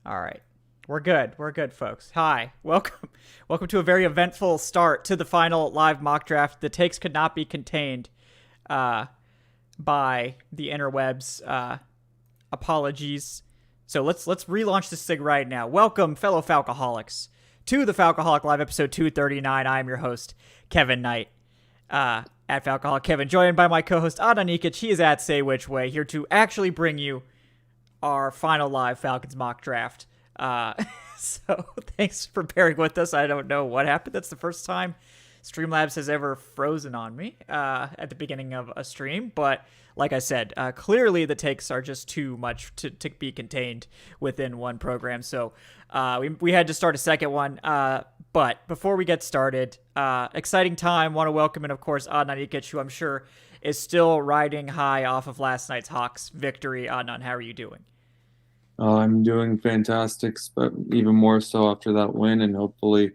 All right. We're good. We're good, folks. Hi. Welcome. Welcome to a very eventful start to the final live mock draft. The takes could not be contained uh, by the interwebs. Apologies. So let's relaunch this thing right now. Welcome, fellow Falcoholics, to the Falcoholic Live episode 239. I am your host, Kevin Knight. At Falcoholic Kevin, joined by my co-host Adnan Ikic. He is at Say Which Way, here to actually bring you our final live Falcons mock draft. So thanks for bearing with us. I don't know what happened. That's the first time Streamlabs has ever frozen on me at the beginning of a stream. But like I said, clearly the takes are just too much to be contained within one program. So we had to start a second one. But before we get started, exciting time. Want to welcome in, of course, Adnan Ikic, who I'm sure is still riding high off of last night's Hawks victory. Adnan, how are you doing? I'm doing fantastic, but even more so after that win, and hopefully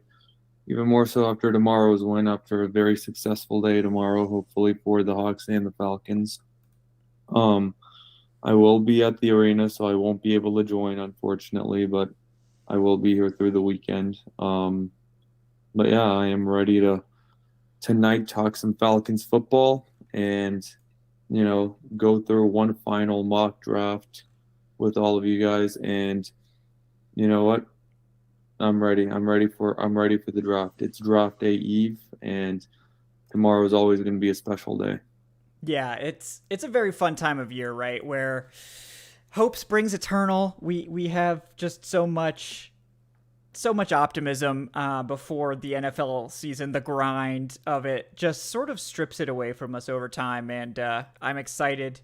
even more so after tomorrow's win, after a very successful day tomorrow, hopefully for the Hawks and the Falcons. Um, I will be at the arena, so I won't be able to join, unfortunately, but I will be here through the weekend. But yeah, I am ready to tonight talk some Falcons football and, go through one final mock draft with all of you guys. And you know what? I'm ready. I'm ready for the draft. It's draft day eve, and tomorrow is always going to be a special day. Yeah, it's a very fun time of year, right? Where hope springs eternal. We have just so much optimism before the NFL season. The grind of it just sort of strips it away from us over time, and I'm excited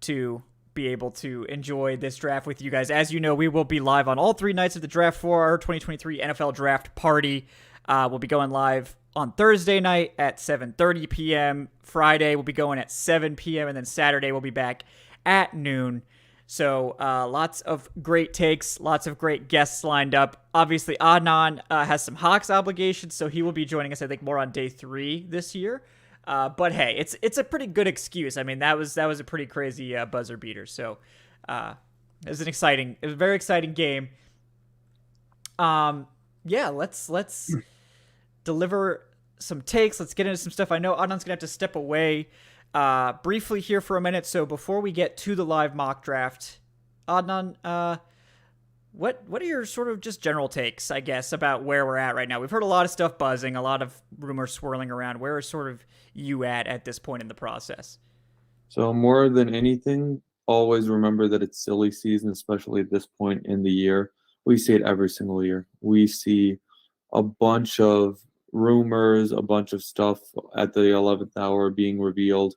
to be able to enjoy this draft with you guys. As you know, we will be live on all three nights of the draft for our 2023 NFL Draft Party. We'll be going live on Thursday night at 7:30 p.m. Friday we'll be going at 7 p.m. and then Saturday we'll be back at noon. So lots of great takes, lots of great guests lined up. Obviously, Adnan has some Hawks obligations, so he will be joining us, I think, more on day 3 this year. But hey, it's a pretty good excuse. I mean, that was a pretty crazy buzzer beater. So it was a very exciting game. Yeah, let's deliver some takes. Let's get into some stuff. I know Adnan's gonna have to step away briefly here for a minute. So before we get to the live mock draft, Adnan, what are your sort of just general takes, I guess, about where we're at right now? We've heard a lot of stuff buzzing, a lot of rumors swirling around. Where are sort of you at this point in the process? So more than anything, always remember that it's silly season, especially at this point in the year. We see it every single year. We see a bunch of rumors, a bunch of stuff at the 11th hour being revealed.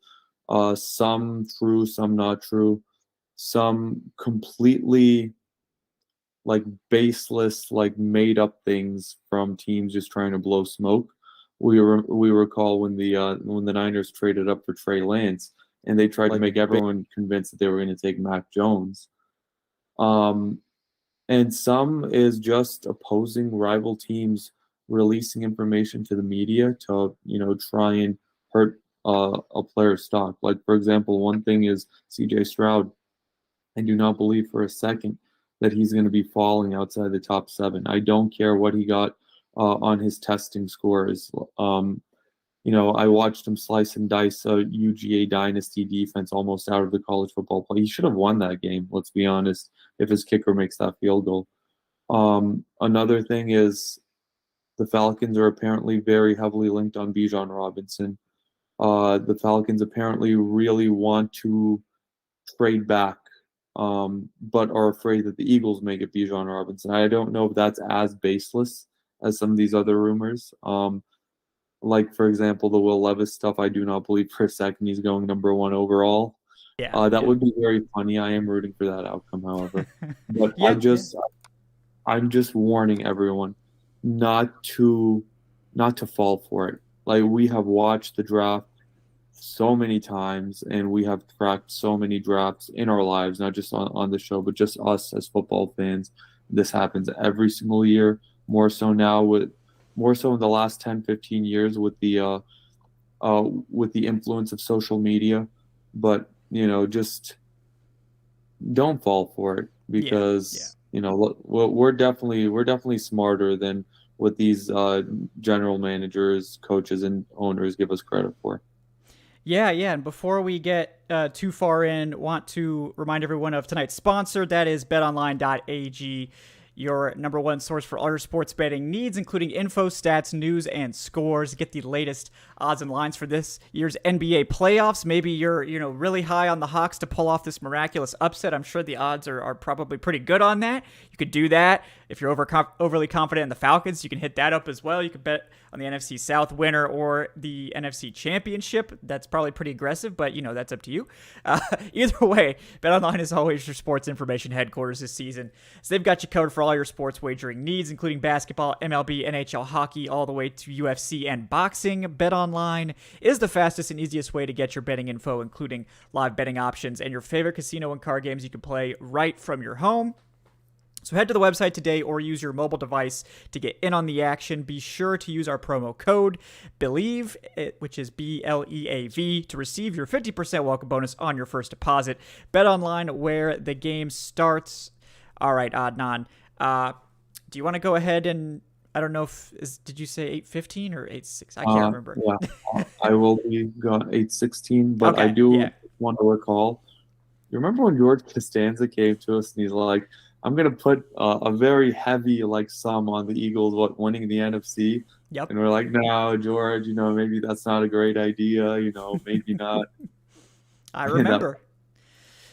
Some true, some not true, some completely like baseless, like made up things from teams just trying to blow smoke. We recall when the Niners traded up for Trey Lance, and they tried to make everyone convinced that they were going to take Mac Jones. Um, and some is just opposing rival teams releasing information to the media to try and hurt a player's stock. Like for example, one thing is C.J. Stroud. I do not believe for a second that he's going to be falling outside the top 7. I don't care what he got on his testing scores. I watched him slice and dice a UGA dynasty defense almost out of the college football play. He should have won that game, let's be honest, if his kicker makes that field goal. Another thing is the Falcons are apparently very heavily linked on Bijan Robinson. The Falcons apparently really want to trade back, but are afraid that the Eagles may get Bijan Robinson. I don't know if that's as baseless as some of these other rumors. Like, for example, the Will Levis stuff, I do not believe for a second he's going number 1 overall. Yeah, That yeah, would be very funny. I am rooting for that outcome, however. But yeah, yeah. I'm just warning everyone not to fall for it. Like we have watched the draft so many times and we have tracked so many drafts in our lives, not just on the show, but just us as football fans. This happens every single year, more so in the last 10, 15 years with the influence of social media. But just don't fall for it Yeah, because yeah. we're definitely smarter than what these general managers, coaches, and owners give us credit for. Yeah, yeah. And before we get too far in, want to remind everyone of tonight's sponsor. That is betonline.ag, your number one source for all your sports betting needs, including info, stats, news, and scores. Get the latest odds and lines for this year's NBA playoffs. Maybe you're really high on the Hawks to pull off this miraculous upset. I'm sure the odds are probably pretty good on that. You could do that. If you're overly confident in the Falcons, you can hit that up as well. You could bet on the NFC South winner or the NFC Championship. That's probably pretty aggressive, but that's up to you. Either way, BetOnline is always your sports information headquarters this season. So they've got you covered for all your sports wagering needs, including basketball, MLB, NHL, hockey, all the way to UFC and boxing. BetOnline is the fastest and easiest way to get your betting info, including live betting options and your favorite casino and card games you can play right from your home. So head to the website today or use your mobile device to get in on the action. Be sure to use our promo code BELIEVE, which is BLEAV, to receive your 50% welcome bonus on your first deposit. Bet online where the game starts. All right, Adnan. Do you want to go ahead and, I don't know did you say 8:15 or 8:06? I can't remember. Yeah, I will be going 8:16, but Okay, I do yeah. want to recall. You remember when George Costanza came to us and he's like, I'm going to put a very heavy sum on the Eagles winning the NFC. Yep. And we're like, no, George, maybe that's not a great idea. Maybe not. I remember.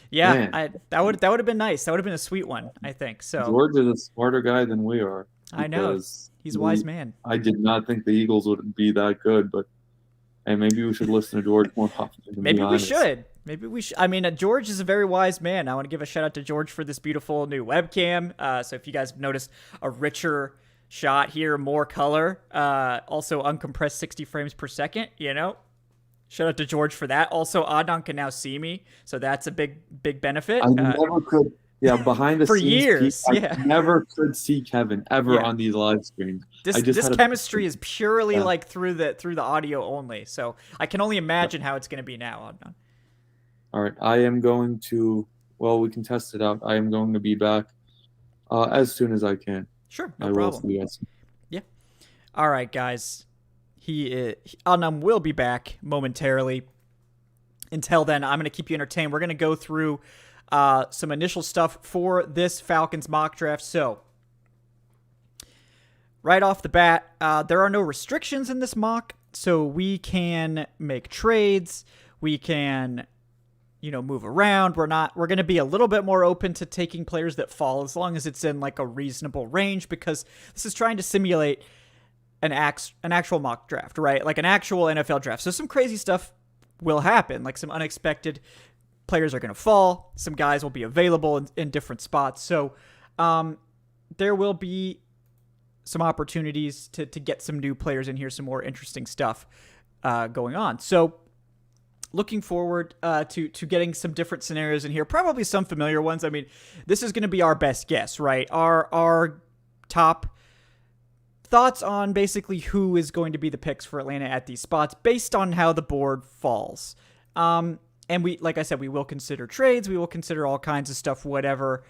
Yeah, that would have been nice. That would have been a sweet one, I think. So George is a smarter guy than we are. I know. He's a wise man. I did not think the Eagles would be that good, but maybe we should listen to George more often. Maybe we should. I mean, George is a very wise man. I want to give a shout out to George for this beautiful new webcam. So if you guys have noticed a richer shot here, more color, also uncompressed 60 frames per second, shout out to George for that. Also, Adnan can now see me, so that's a big benefit. I never could. Yeah, behind the for scenes, years. I never could see Kevin ever on these live streams. This chemistry is purely through the audio only. So I can only imagine how it's going to be now, Adnan. All right, I am going to. Well, we can test it out. I am going to be back as soon as I can. Sure, no problem. Yeah. All right, guys. Adnan will be back momentarily. Until then, I'm going to keep you entertained. We're going to go through some initial stuff for this Falcons mock draft. So, right off the bat, there are no restrictions in this mock, so we can make trades. We can, move around. We're going to be a little bit more open to taking players that fall as long as it's in a reasonable range, because this is trying to simulate an actual mock draft, right? Like an actual NFL draft. So some crazy stuff will happen, like some unexpected players are going to fall. Some guys will be available in different spots. So there will be some opportunities to get some new players in here, some more interesting stuff going on. So looking forward to getting some different scenarios in here, probably some familiar ones. I mean, this is going to be our best guess, right? Our top thoughts on basically who is going to be the picks for Atlanta at these spots based on how the board falls. And we, like I said, we will consider trades. We will consider all kinds of stuff, whatever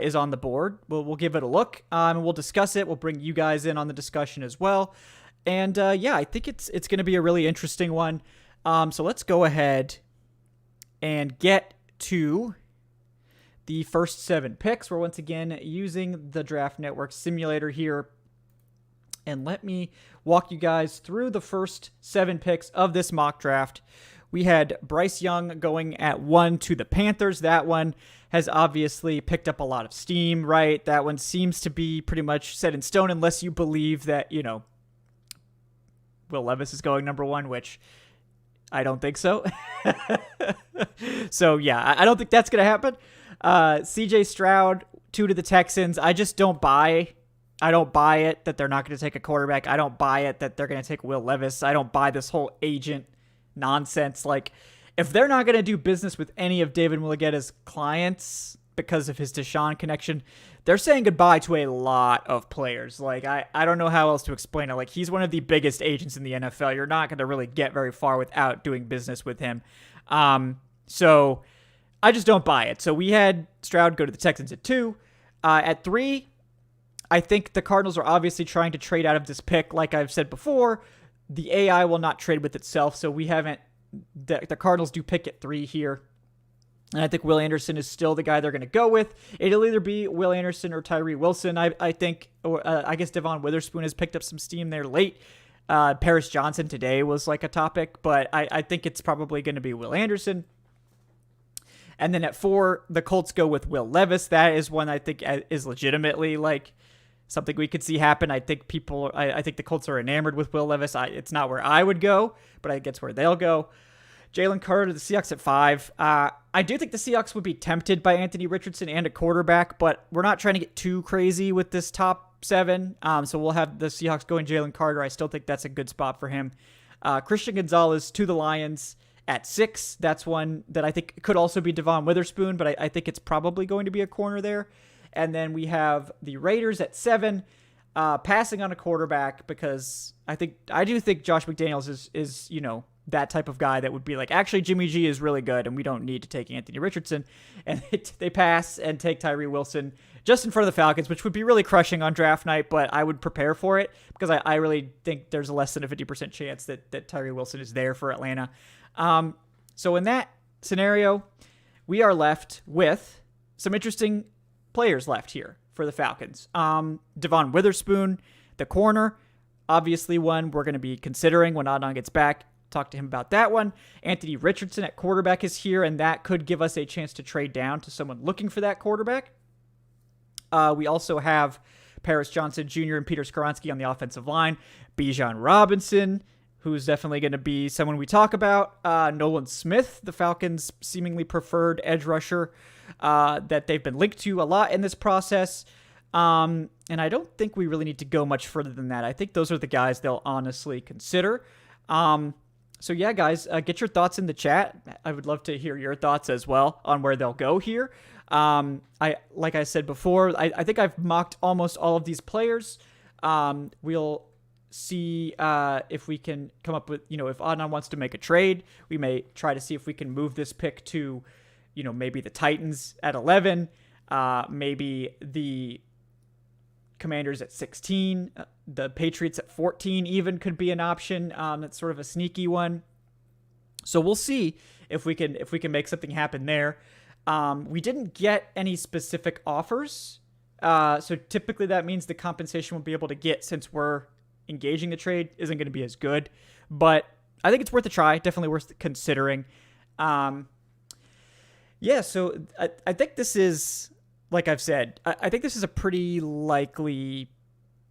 is on the board. We'll give it a look and we'll discuss it. We'll bring you guys in on the discussion as well. And I think it's going to be a really interesting one. So let's go ahead and get to the first 7 picks. We're once again using the Draft Network simulator here. And let me walk you guys through the first 7 picks of this mock draft. We had Bryce Young going at 1 to the Panthers. That one has obviously picked up a lot of steam, right? That one seems to be pretty much set in stone unless you believe that, Will Levis is going number 1, which I don't think so. So, yeah, I don't think that's going to happen. CJ Stroud, 2 to the Texans. I just don't buy it that they're not going to take a quarterback. I don't buy it that they're going to take Will Levis. I don't buy this whole agent nonsense. Like, if they're not going to do business with any of David Mulugeta's clients because of his Deshaun connection, they're saying goodbye to a lot of players. Like, I don't know how else to explain it. Like, he's one of the biggest agents in the NFL. You're not going to really get very far without doing business with him. So I just don't buy it. So we had Stroud go to the Texans at 2. At 3, I think the Cardinals are obviously trying to trade out of this pick. Like I've said before, the AI will not trade with itself, so we haven't. The Cardinals do pick at 3 here. And I think Will Anderson is still the guy they're going to go with. It'll either be Will Anderson or Tyree Wilson. I think, or I guess Devon Witherspoon has picked up some steam there late. Paris Johnson today was like a topic, but I think it's probably going to be Will Anderson. And then at 4, the Colts go with Will Levis. That is one I think is legitimately like something we could see happen. I think I think the Colts are enamored with Will Levis. It's not where I would go, but I think it's where they'll go. Jalen Carter to the Seahawks at 5. I do think the Seahawks would be tempted by Anthony Richardson and a quarterback, but we're not trying to get too crazy with this top 7. So we'll have the Seahawks going Jalen Carter. I still think that's a good spot for him. Christian Gonzalez to the Lions at 6. That's one that I think could also be Devon Witherspoon, but I think it's probably going to be a corner there. And then we have the Raiders at 7, passing on a quarterback because I do think Josh McDaniels is that type of guy that would be like, actually, Jimmy G is really good, and we don't need to take Anthony Richardson. And they pass and take Tyree Wilson just in front of the Falcons, which would be really crushing on draft night, but I would prepare for it because I really think there's a less than a 50% chance that Tyree Wilson is there for Atlanta. So in that scenario, we are left with some interesting players left here for the Falcons. Devon Witherspoon, the corner, obviously one we're going to be considering when Adnan gets back. Talk to him about that one. Anthony Richardson at quarterback is here, and that could give us a chance to trade down to someone looking for that quarterback. We also have Paris Johnson Jr. and Peter Skoronski on the offensive line. Bijan Robinson, who's definitely going to be someone we talk about. Nolan Smith, the Falcons' seemingly preferred edge rusher that they've been linked to a lot in this process. And I don't think we really need to go much further than that. I think those are the guys they'll honestly consider. So yeah, guys, get your thoughts in the chat. I would love to hear your thoughts as well on where they'll go here. Like I said before, I think I've mocked almost all of these players. We'll see if we can come up with, if Adnan wants to make a trade, we may try to see if we can move this pick to, maybe the Titans at 11, maybe the Commanders at 16, the Patriots at 14 even could be an option. That's sort of a sneaky one. So we'll see if we can make something happen there. We didn't get any specific offers. So typically that means the compensation we'll be able to get since we're engaging the trade isn't going to be as good, but I think it's worth a try. Definitely worth considering. So I think this is, like I've said, I think this is a pretty likely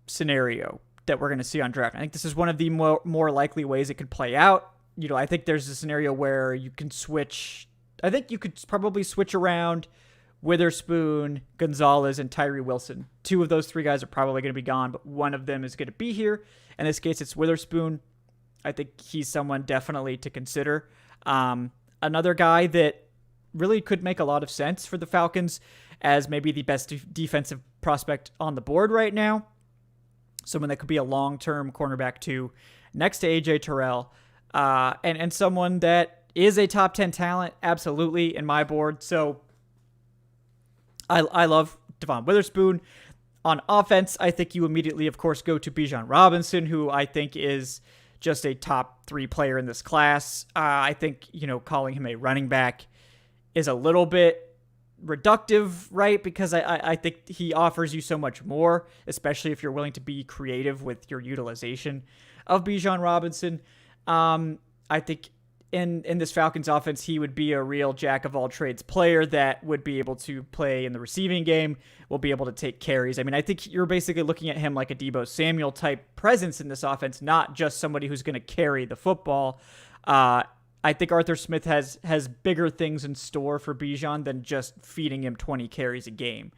scenario that we're going to see on draft. I think this is one of the more likely ways it could play out. I think there's a scenario where you can switch. I think you could probably switch around Witherspoon, Gonzalez, and Tyree Wilson. 2 of those 3 guys are probably going to be gone, but one of them is going to be here. In this case, it's Witherspoon. I think he's someone definitely to consider. Another guy that really could make a lot of sense for the Falcons as maybe the best defensive prospect on the board right now. Someone that could be a long-term cornerback too, next to AJ Terrell, and someone that is a top 10 talent, absolutely, in my board. So I love Devon Witherspoon. On offense, I think you immediately, of course, go to Bijan Robinson, who I think is just a top 3 player in this class. I think, calling him a running back is a little bit reductive, right? Because I think he offers you so much more, especially if you're willing to be creative with your utilization of Bijan Robinson. I think in this Falcons offense, he would be a real jack of all trades player that would be able to play in the receiving game, will be able to take carries. I mean, I think you're basically looking at him like a Deebo Samuel type presence in this offense, not just somebody who's going to carry the football. I think Arthur Smith has bigger things in store for Bijan than just feeding him 20 carries a game.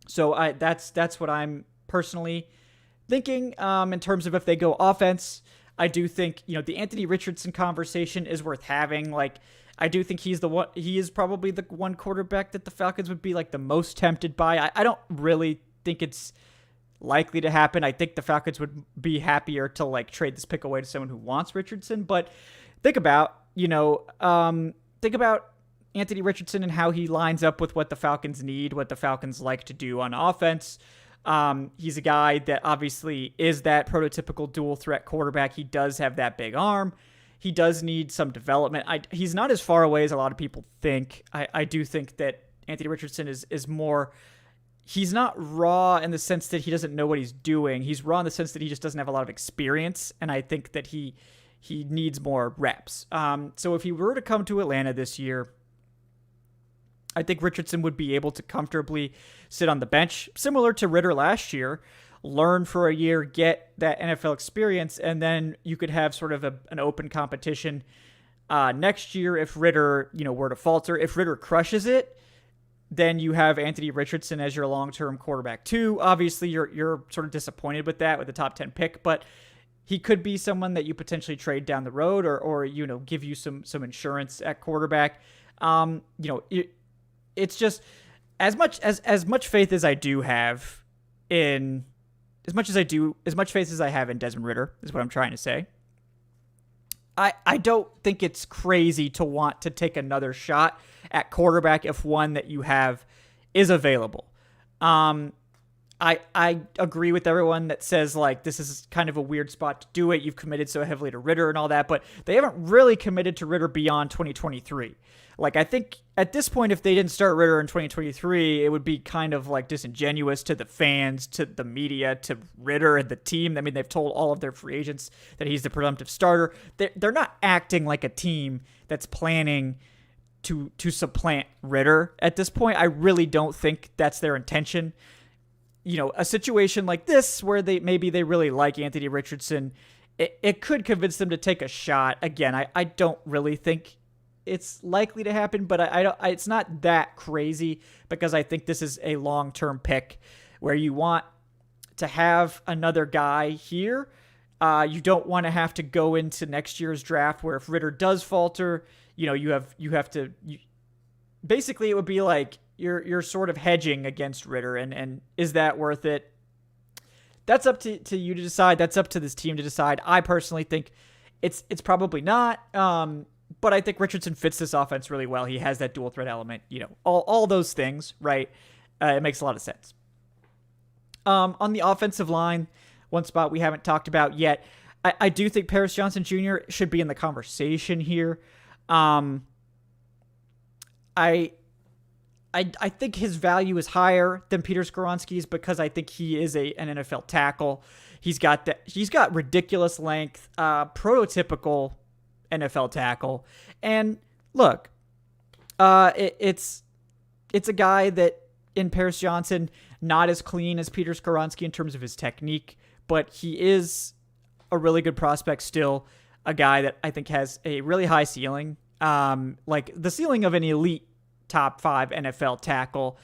So that's what I'm personally thinking in terms of if they go offense. I do think, the Anthony Richardson conversation is worth having. Like, I do think he is probably the one quarterback that the Falcons would be like the most tempted by. I don't really think it's likely to happen. I think the Falcons would be happier to like trade this pick away to someone who wants Richardson. But think about Anthony Richardson and how he lines up with what the Falcons need, what the Falcons like to do on offense. He's a guy that obviously is that prototypical dual threat quarterback. He does have that big arm. He does need some development. He's not as far away as a lot of people think. I do think that Anthony Richardson is more, he's not raw in the sense that he doesn't know what he's doing. He's raw in the sense that he just doesn't have a lot of experience, and I think that he needs more reps. So if he were to come to Atlanta this year, I think Richardson would be able to comfortably sit on the bench, similar to Ridder last year, learn for a year, get that NFL experience, and then you could have sort of an open competition next year if Ridder, were to falter. If Ridder crushes it, then you have Anthony Richardson as your long-term quarterback too. Obviously, you're sort of disappointed with that, with the top 10 pick, but he could be someone that you potentially trade down the road or give you some insurance at quarterback. It's just as much faith as I do have in as much faith as I have in Desmond Ridder is what I'm trying to say. I don't think it's crazy to want to take another shot at quarterback if one that you have is available. I agree with everyone that says, like, this is kind of a weird spot to do it. You've committed so heavily to Ridder and all that, but they haven't really committed to Ridder beyond 2023. Like, I think at this point, if they didn't start Ridder in 2023, it would be kind of like disingenuous to the fans, to the media, to Ridder and the team. I mean, they've told all of their free agents that he's the presumptive starter. They're not acting like a team that's planning to supplant Ridder at this point. I really don't think that's their intention. A situation like this where they really like Anthony Richardson, it could convince them to take a shot. Again, I don't really think it's likely to happen, but it's not that crazy because I think this is a long-term pick where you want to have another guy here. You don't want to have to go into next year's draft where if Ridder does falter, basically it would be like you're sort of hedging against Ridder, and is that worth it? That's up to you to decide. That's up to this team to decide. I personally think it's probably not. But I think Richardson fits this offense really well. He has that dual threat element, all those things, right? It makes a lot of sense. On the offensive line, one spot we haven't talked about yet, I do think Paris Johnson Jr. should be in the conversation here. I think his value is higher than Peter Skoronski's because I think he is an NFL tackle. He's got ridiculous length, prototypical NFL tackle. And look, it's a guy that in Paris Johnson, not as clean as Peter Skoronski in terms of his technique, but he is a really good prospect still, a guy that I think has a really high ceiling, like the ceiling of an elite top 5 NFL tackle.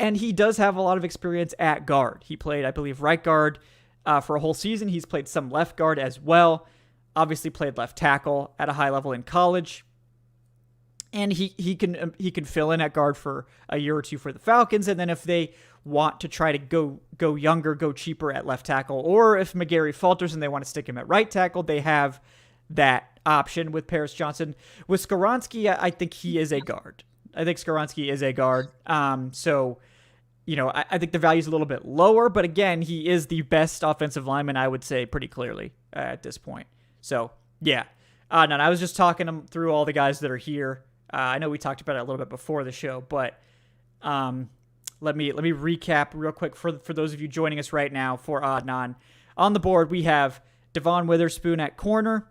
And he does have a lot of experience at guard. He played, I believe, right guard for a whole season. He's played some left guard as well. Obviously played left tackle at a high level in college. And he can fill in at guard for a year or two for the Falcons. And then if they want to try to go younger, go cheaper at left tackle, or if McGarry falters and they want to stick him at right tackle, they have that option with Paris Johnson. With Skoronski, I think he is a guard. I think Skoronski is a guard. So, I think the value is a little bit lower, but again, he is the best offensive lineman, I would say pretty clearly at this point. So, yeah. No, I was just talking through all the guys that are here. I know we talked about it a little bit before the show, but let me recap real quick for those of you joining us right now for Adnan. On the board, we have Devon Witherspoon at corner,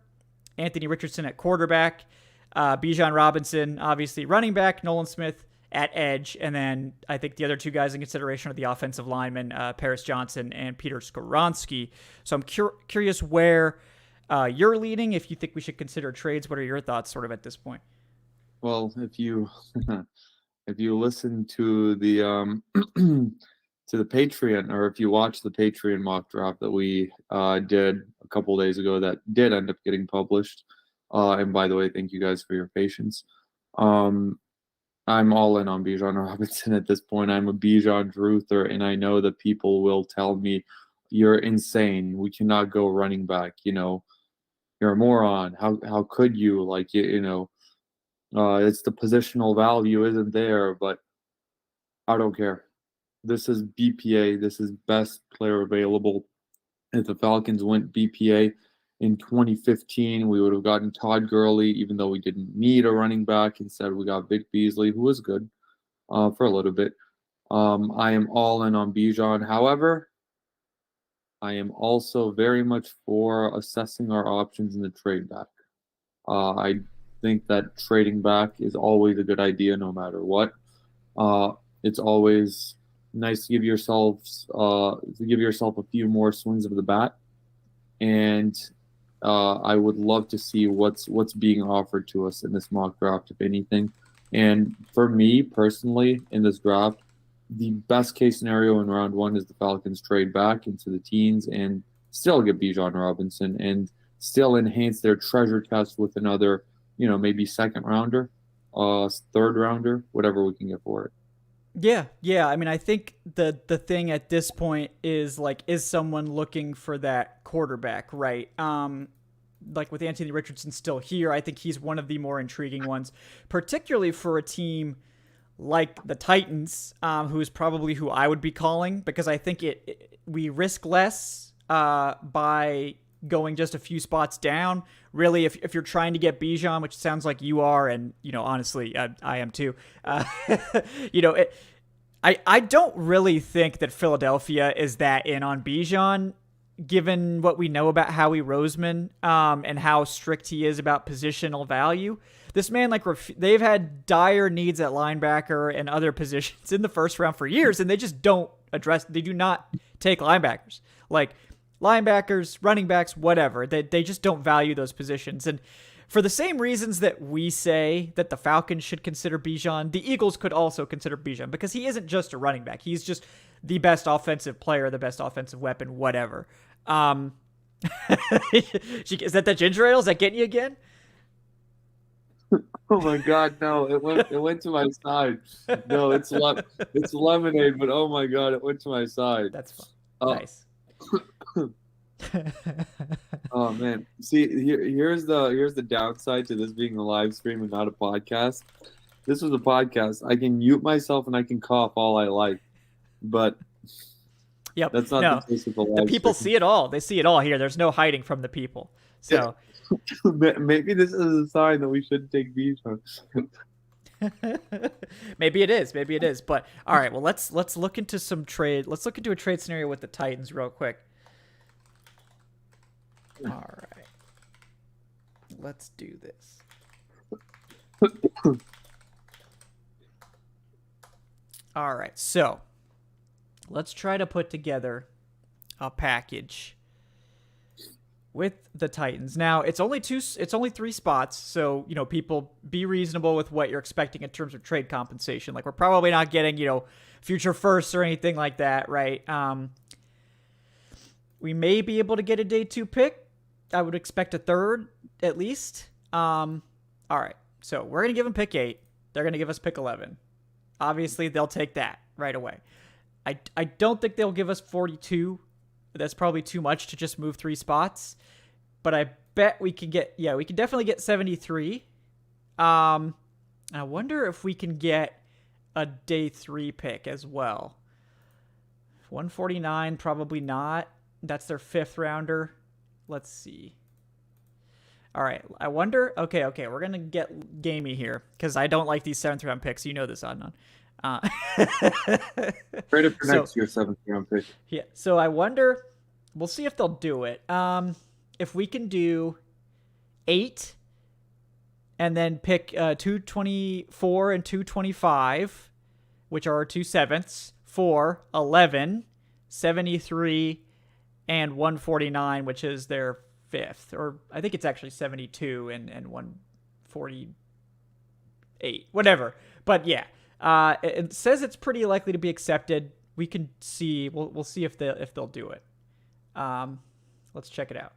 Anthony Richardson at quarterback, Bijan Robinson, obviously running back, Nolan Smith at edge, and then I think the other two guys in consideration are the offensive linemen, Paris Johnson and Peter Skoronski. So I'm curious where you're leading. If you think we should consider trades, what are your thoughts sort of at this point? Well, if you listen to the to the Patreon, or if you watch the Patreon mock draft that we did a couple days ago, that did end up getting published. And by the way, thank you guys for your patience. I'm all in on Bijan Robinson at this point. I'm a Bijan Druther, and I know that people will tell me, "You're insane. We cannot go running back. You're a moron. How could you? It's the positional value isn't there, but I don't care. This is BPA. This is best player available. If the Falcons went BPA in 2015, we would have gotten Todd Gurley, even though we didn't need a running back. Instead, we got Vic Beasley, who was good for a little bit. I am all in on Bijan. However, I am also very much for assessing our options in the trade back. I think that trading back is always a good idea no matter what. It's always nice to give yourself a few more swings of the bat, and I would love to see what's being offered to us in this mock draft, if anything. And for me personally, in this draft, the best case scenario in round one is the Falcons trade back into the teens and still get Bijan Robinson and still enhance their treasure chest with another, maybe second rounder, third rounder, whatever we can get for it. Yeah. I mean, I think the thing at this point is is someone looking for that quarterback, right? Like with Anthony Richardson still here, I think he's one of the more intriguing ones, particularly for a team like the Titans, who is probably who I would be calling, because I think we risk less by going just a few spots down. Really, if you're trying to get Bijan, which sounds like you are, and honestly, I am too. I don't really think that Philadelphia is that in on Bijan, given what we know about Howie Roseman and how strict he is about positional value. This man, they've had dire needs at linebacker and other positions in the first round for years, and they just don't they do not take linebackers. Like linebackers, running backs, whatever. They just don't value those positions. And for the same reasons that we say that the Falcons should consider Bijan, the Eagles could also consider Bijan, because he isn't just a running back. He's just the best offensive player, the best offensive weapon, whatever. Is that ginger ale? Is that getting you again? Oh my God, no! It went to my side. No, it's lemonade, but oh my God, it went to my side. That's fun. Nice. Oh man, see, here's the downside to this being a live stream and not a podcast. This was a podcast. I can mute myself and I can cough all I like, but yep, that's not the case with the live The people stream. see it all. They see it all here. There's no hiding from the people. So. Maybe this is a sign that we shouldn't take Bijan. Maybe it is. But all right, well, let's look into some trade. Let's look into a trade scenario with the Titans real quick. All right, let's do this. All right, so let's try to put together a package with the Titans. Now, it's only 3 spots, so, people be reasonable with what you're expecting in terms of trade compensation. Like, we're probably not getting, future firsts or anything like that, right? We may be able to get a day 2 pick. I would expect a third, at least. All right, so we're going to give them pick 8. They're going to give us pick 11. Obviously, they'll take that right away. I don't think they'll give us 42. That's probably too much to just move 3 spots. But I bet we can definitely get 73. I wonder if we can get a day 3 pick as well. 149, probably not. That's their 5th rounder. Let's see. All right, I wonder. Okay, we're going to get gamey here because I don't like these 7th round picks. You know this, Adnan. Right up for next year's 7th round pick. Yeah, so I wonder. We'll see if they'll do it. If we can do 8 and then pick 224 and 225, which are our 2 7ths, 4, 11, 73, and 149, which is their 5th. Or I think it's actually 72 and 148. Whatever. But yeah, it says it's pretty likely to be accepted. We can see. We'll see if they'll do it. Let's check it out.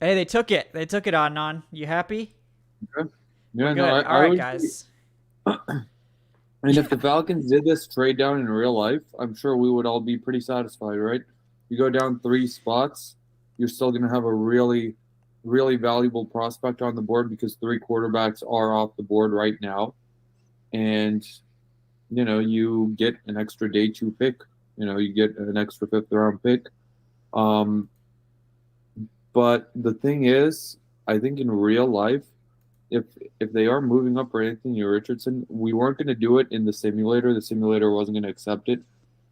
Hey, they took it. Adnan. You happy? Okay. Yeah, no, all right, guys. And if the Falcons did this trade down in real life, I'm sure we would all be pretty satisfied, right? You go down 3 spots, you're still going to have a really really valuable prospect on the board because 3 quarterbacks are off the board right now. And, you get an extra day 2 pick. You get an extra 5th round pick. But the thing is, I think in real life, if they are moving up for Anthony Richardson, we weren't going to do it in the simulator. The simulator wasn't going to accept it.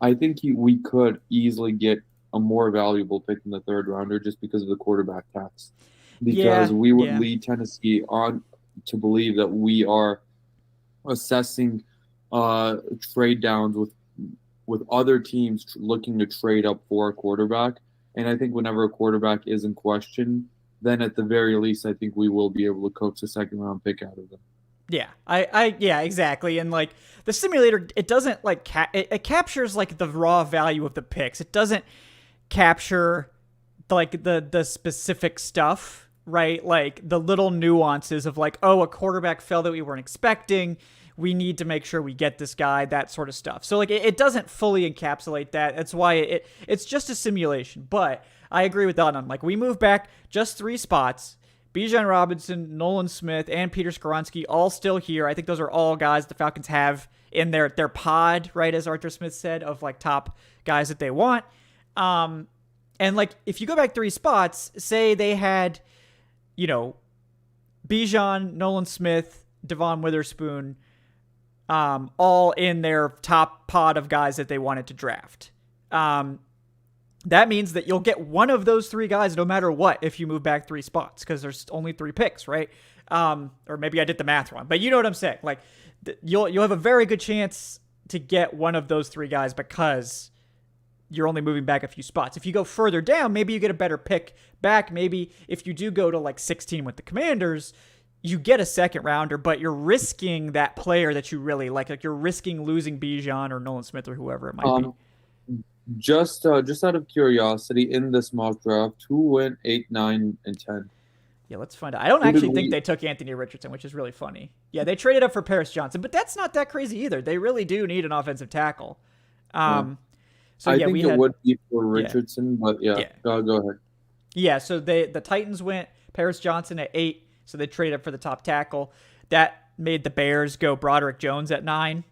I think we could easily get a more valuable pick in the 3rd rounder just because of the quarterback tax. Because we would lead Tennessee on to believe that we are assessing trade downs with other teams looking to trade up for a quarterback. And I think whenever a quarterback is in question, then at the very least, I think we will be able to coax a 2nd round pick out of them. Yeah, yeah, exactly. And like the simulator, it doesn't like it captures like the raw value of the picks. It doesn't capture like the specific stuff, right? Like the little nuances of like, oh, a quarterback fell that we weren't expecting. We need to make sure we get this guy, that sort of stuff. So like it doesn't fully encapsulate that. That's why it's just a simulation. But I agree with Adnan. Like we move back just 3 spots. Bijan Robinson, Nolan Smith, and Peter Skoronski all still here. I think those are all guys the Falcons have in their pod, right, as Arthur Smith said, of like top guys that they want. And like if you go back 3 spots, say they had, Bijan, Nolan Smith, Devon Witherspoon, all in their top pod of guys that they wanted to draft. That means that you'll get one of those 3 guys no matter what if you move back 3 spots because there's only 3 picks, right? Or maybe I did the math wrong, but you know what I'm saying. Like you'll have a very good chance to get one of those 3 guys because you're only moving back a few spots. If you go further down, maybe you get a better pick back. Maybe if you do go to like 16 with the Commanders, you get a 2nd rounder, but you're risking that player that you really like. Like you're risking losing Bijan or Nolan Smith or whoever it might be. Just out of curiosity, in this mock draft, who went 8, 9, and 10? Yeah, let's find out. I don't actually think they took Anthony Richardson, which is really funny. Yeah, they traded up for Paris Johnson, but that's not that crazy either. They really do need an offensive tackle. So I think it would be for Richardson, but go ahead. Yeah, so the Titans went Paris Johnson at 8, so they traded up for the top tackle. That made the Bears go Broderick Jones at 9,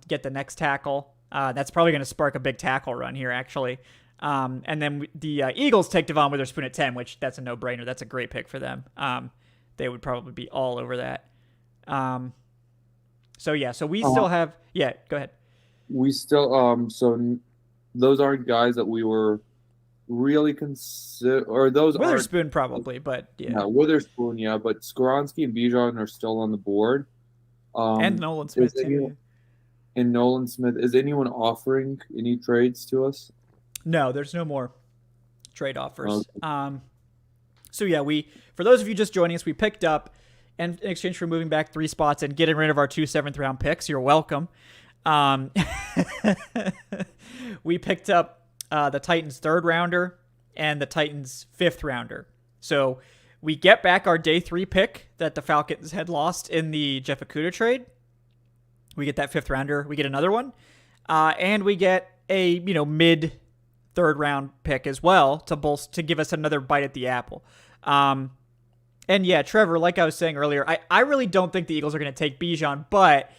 get the next tackle. That's probably going to spark a big tackle run here, actually. And then the Eagles take Devon Witherspoon at 10, which that's a no-brainer. That's a great pick for them. They would probably be all over that. So we still have – yeah, go ahead. We still so those aren't guys that we were really consider – or those Witherspoon probably, but yeah. Yeah, Witherspoon, yeah, but Skoronski and Bijan are still on the board. And Nolan Smith, too. And Nolan Smith. Is anyone offering any trades to us? No, there's no more trade offers. Okay. So yeah, for those of you just joining us, we picked up, and in exchange for moving back 3 spots and getting rid of our 2 7th round picks, you're welcome. We picked up the Titans 3rd rounder and the Titans 5th rounder. So we get back our day 3 pick that the Falcons had lost in the Jeff Okudah trade. We get that 5th rounder. We get another one. And we get a, mid 3rd round pick as well to give us another bite at the apple. And yeah, Trevor, like I was saying earlier, I really don't think the Eagles are going to take Bijan, but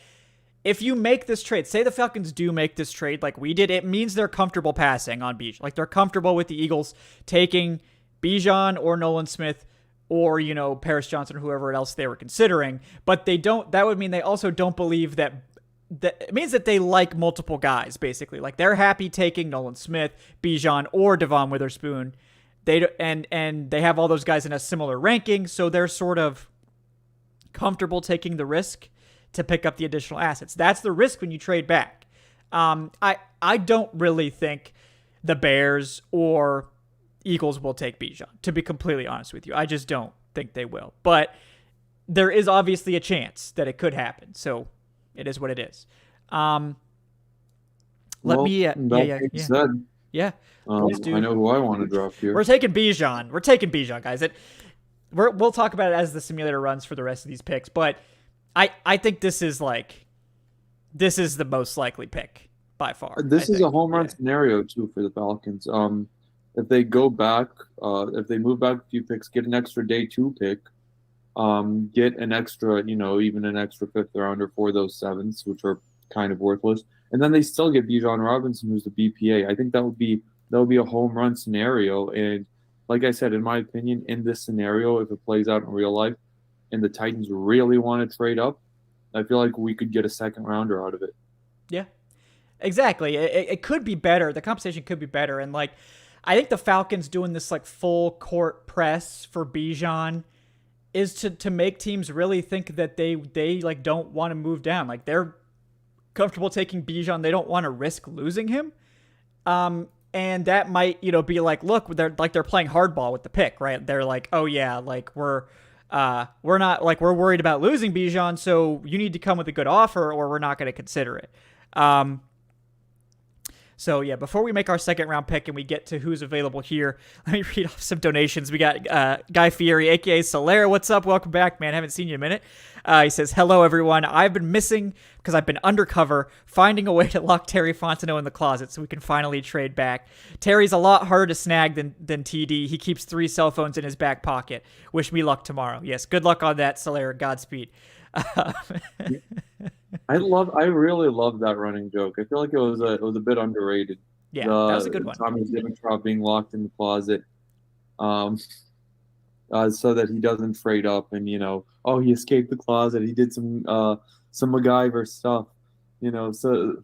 if you make this trade, say the Falcons do make this trade like we did, it means they're comfortable passing on Bijan. Like they're comfortable with the Eagles taking Bijan or Nolan Smith or, Paris Johnson or whoever else they were considering. But that would mean they also don't believe that it means that they like multiple guys, basically. Like they're happy taking Nolan Smith, Bijan, or Devon Witherspoon. And they have all those guys in a similar ranking, so they're sort of comfortable taking the risk to pick up the additional assets. That's the risk when you trade back. I don't really think the Bears or Eagles will take Bijan, to be completely honest with you. I just don't think they will. But there is obviously a chance that it could happen. So it is what it is. I know who I want to drop here. We're taking Bijan, guys. We'll talk about it as the simulator runs for the rest of these picks. But I think this is the most likely pick by far. This is a home run scenario too for the Falcons. if they go back, if they move back a few picks, get an extra day 2 pick, get an extra, even an extra fifth rounder for those sevens, which are kind of worthless, and then they still get Bijan Robinson, who's the BPA. I think that would be a home run scenario. And like I said, in my opinion, in this scenario, if it plays out in real life, and the Titans really want to trade up, I feel like we could get a second rounder out of it. Yeah, exactly. It could be better. The compensation could be better. And like, I think the Falcons doing this like full court press for Bijan is to make teams really think that they like don't want to move down. Like they're comfortable taking Bijan. They don't want to risk losing him. And that might, be like, look, they're playing hardball with the pick, right? They're like, oh yeah, like we're not like we're worried about losing Bijan, so you need to come with a good offer or we're not going to consider it. So yeah, before we make our second round pick and we get to who's available here, let me read off some donations. We got Guy Fieri, aka Solera. What's up? Welcome back, man. Haven't seen you in a minute. He says, hello everyone. I've been missing because I've been undercover, finding a way to lock Terry Fontenot in the closet so we can finally trade back. Terry's a lot harder to snag than TD. He keeps 3 cell phones in his back pocket. Wish me luck tomorrow. Yes, good luck on that, Solera. Godspeed. I really love that running joke. I feel like it was a bit underrated. Yeah, that was a good one. Tommy Dimitrov being locked in the closet, so that he doesn't trade up, and he escaped the closet. He did some MacGyver stuff, So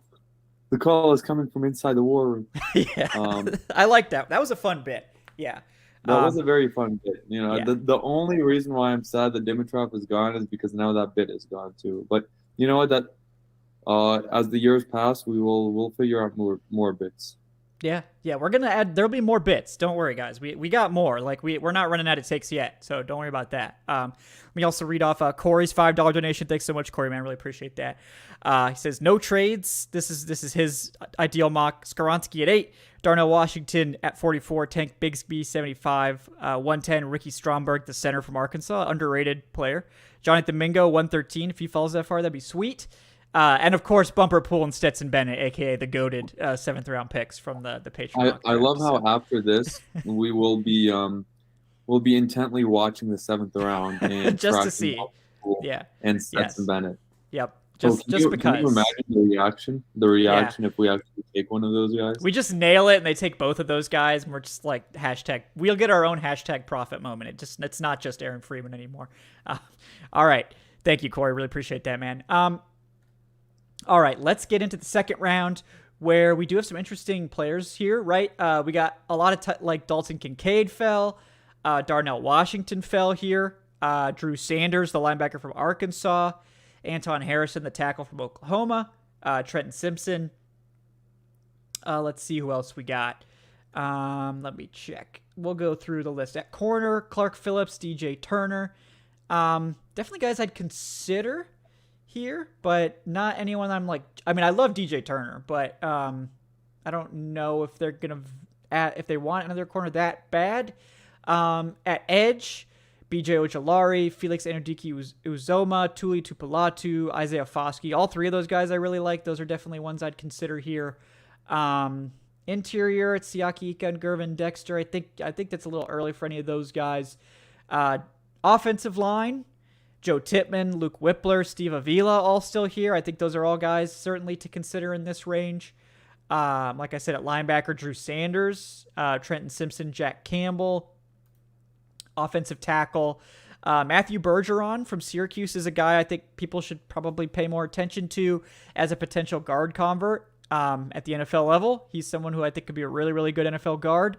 the call is coming from inside the war room. Yeah, I like that. That was a fun bit. Yeah. That was a very fun bit. Yeah. The only reason why I'm sad that Dimitrov is gone is because now that bit is gone too. But you know what? That as the years pass, we'll figure out more bits. Yeah, we're gonna add. There'll be more bits. Don't worry, guys. We got more. Like we're not running out of takes yet, so don't worry about that. Let me also read off Corey's $5 donation. Thanks so much, Corey, man. Really appreciate that. He says no trades. This is his ideal mock. Skaronski at 8, Darnell Washington at 44, Tank Bigsby 75, 110 Ricky Stromberg, the center from Arkansas, underrated player. Jonathan Mingo 113. If he falls that far, that'd be sweet. And of course, Bumper Pool and Stetson Bennett, aka the goated 7th round picks from the Patriots. I love how after this we will be intently watching the 7th round and just to see, and Stetson Bennett. Yep, just because. Can you imagine the reaction if we actually take one of those guys? We just nail it and they take both of those guys, and we're just like hashtag. We'll get our own hashtag profit moment. It's not just Aaron Freeman anymore. All right, thank you, Corey. Really appreciate that, man. All right, let's get into the second round where we do have some interesting players here, right? We got a lot of like Dalton Kincaid fell, Darnell Washington fell here, Drew Sanders, the linebacker from Arkansas, Anton Harrison, the tackle from Oklahoma, Trenton Simpson. Let's see who else we got. Let me check. We'll go through the list. At corner, Clark Phillips, DJ Turner. Definitely guys I'd consider here, but not anyone I'm like. I mean, I love DJ Turner, but I don't know if they're gonna if they want another corner that bad. At edge, BJ Ojolari, Felix Anudike Uzoma, Tuli Tupulatu, Isaiah Foskey. All 3 of those guys I really like. Those are definitely ones I'd consider here. Interior, it's Siaki Ika and Gervin Dexter. I think that's a little early for any of those guys. Offensive line, Joe Tippmann, Luke Whippler, Steve Avila, all still here. I think those are all guys certainly to consider in this range. Like I said, at linebacker, Drew Sanders, Trenton Simpson, Jack Campbell. Offensive tackle, Matthew Bergeron from Syracuse is a guy I think people should probably pay more attention to as a potential guard convert at the NFL level. He's someone who I think could be a really, really good NFL guard.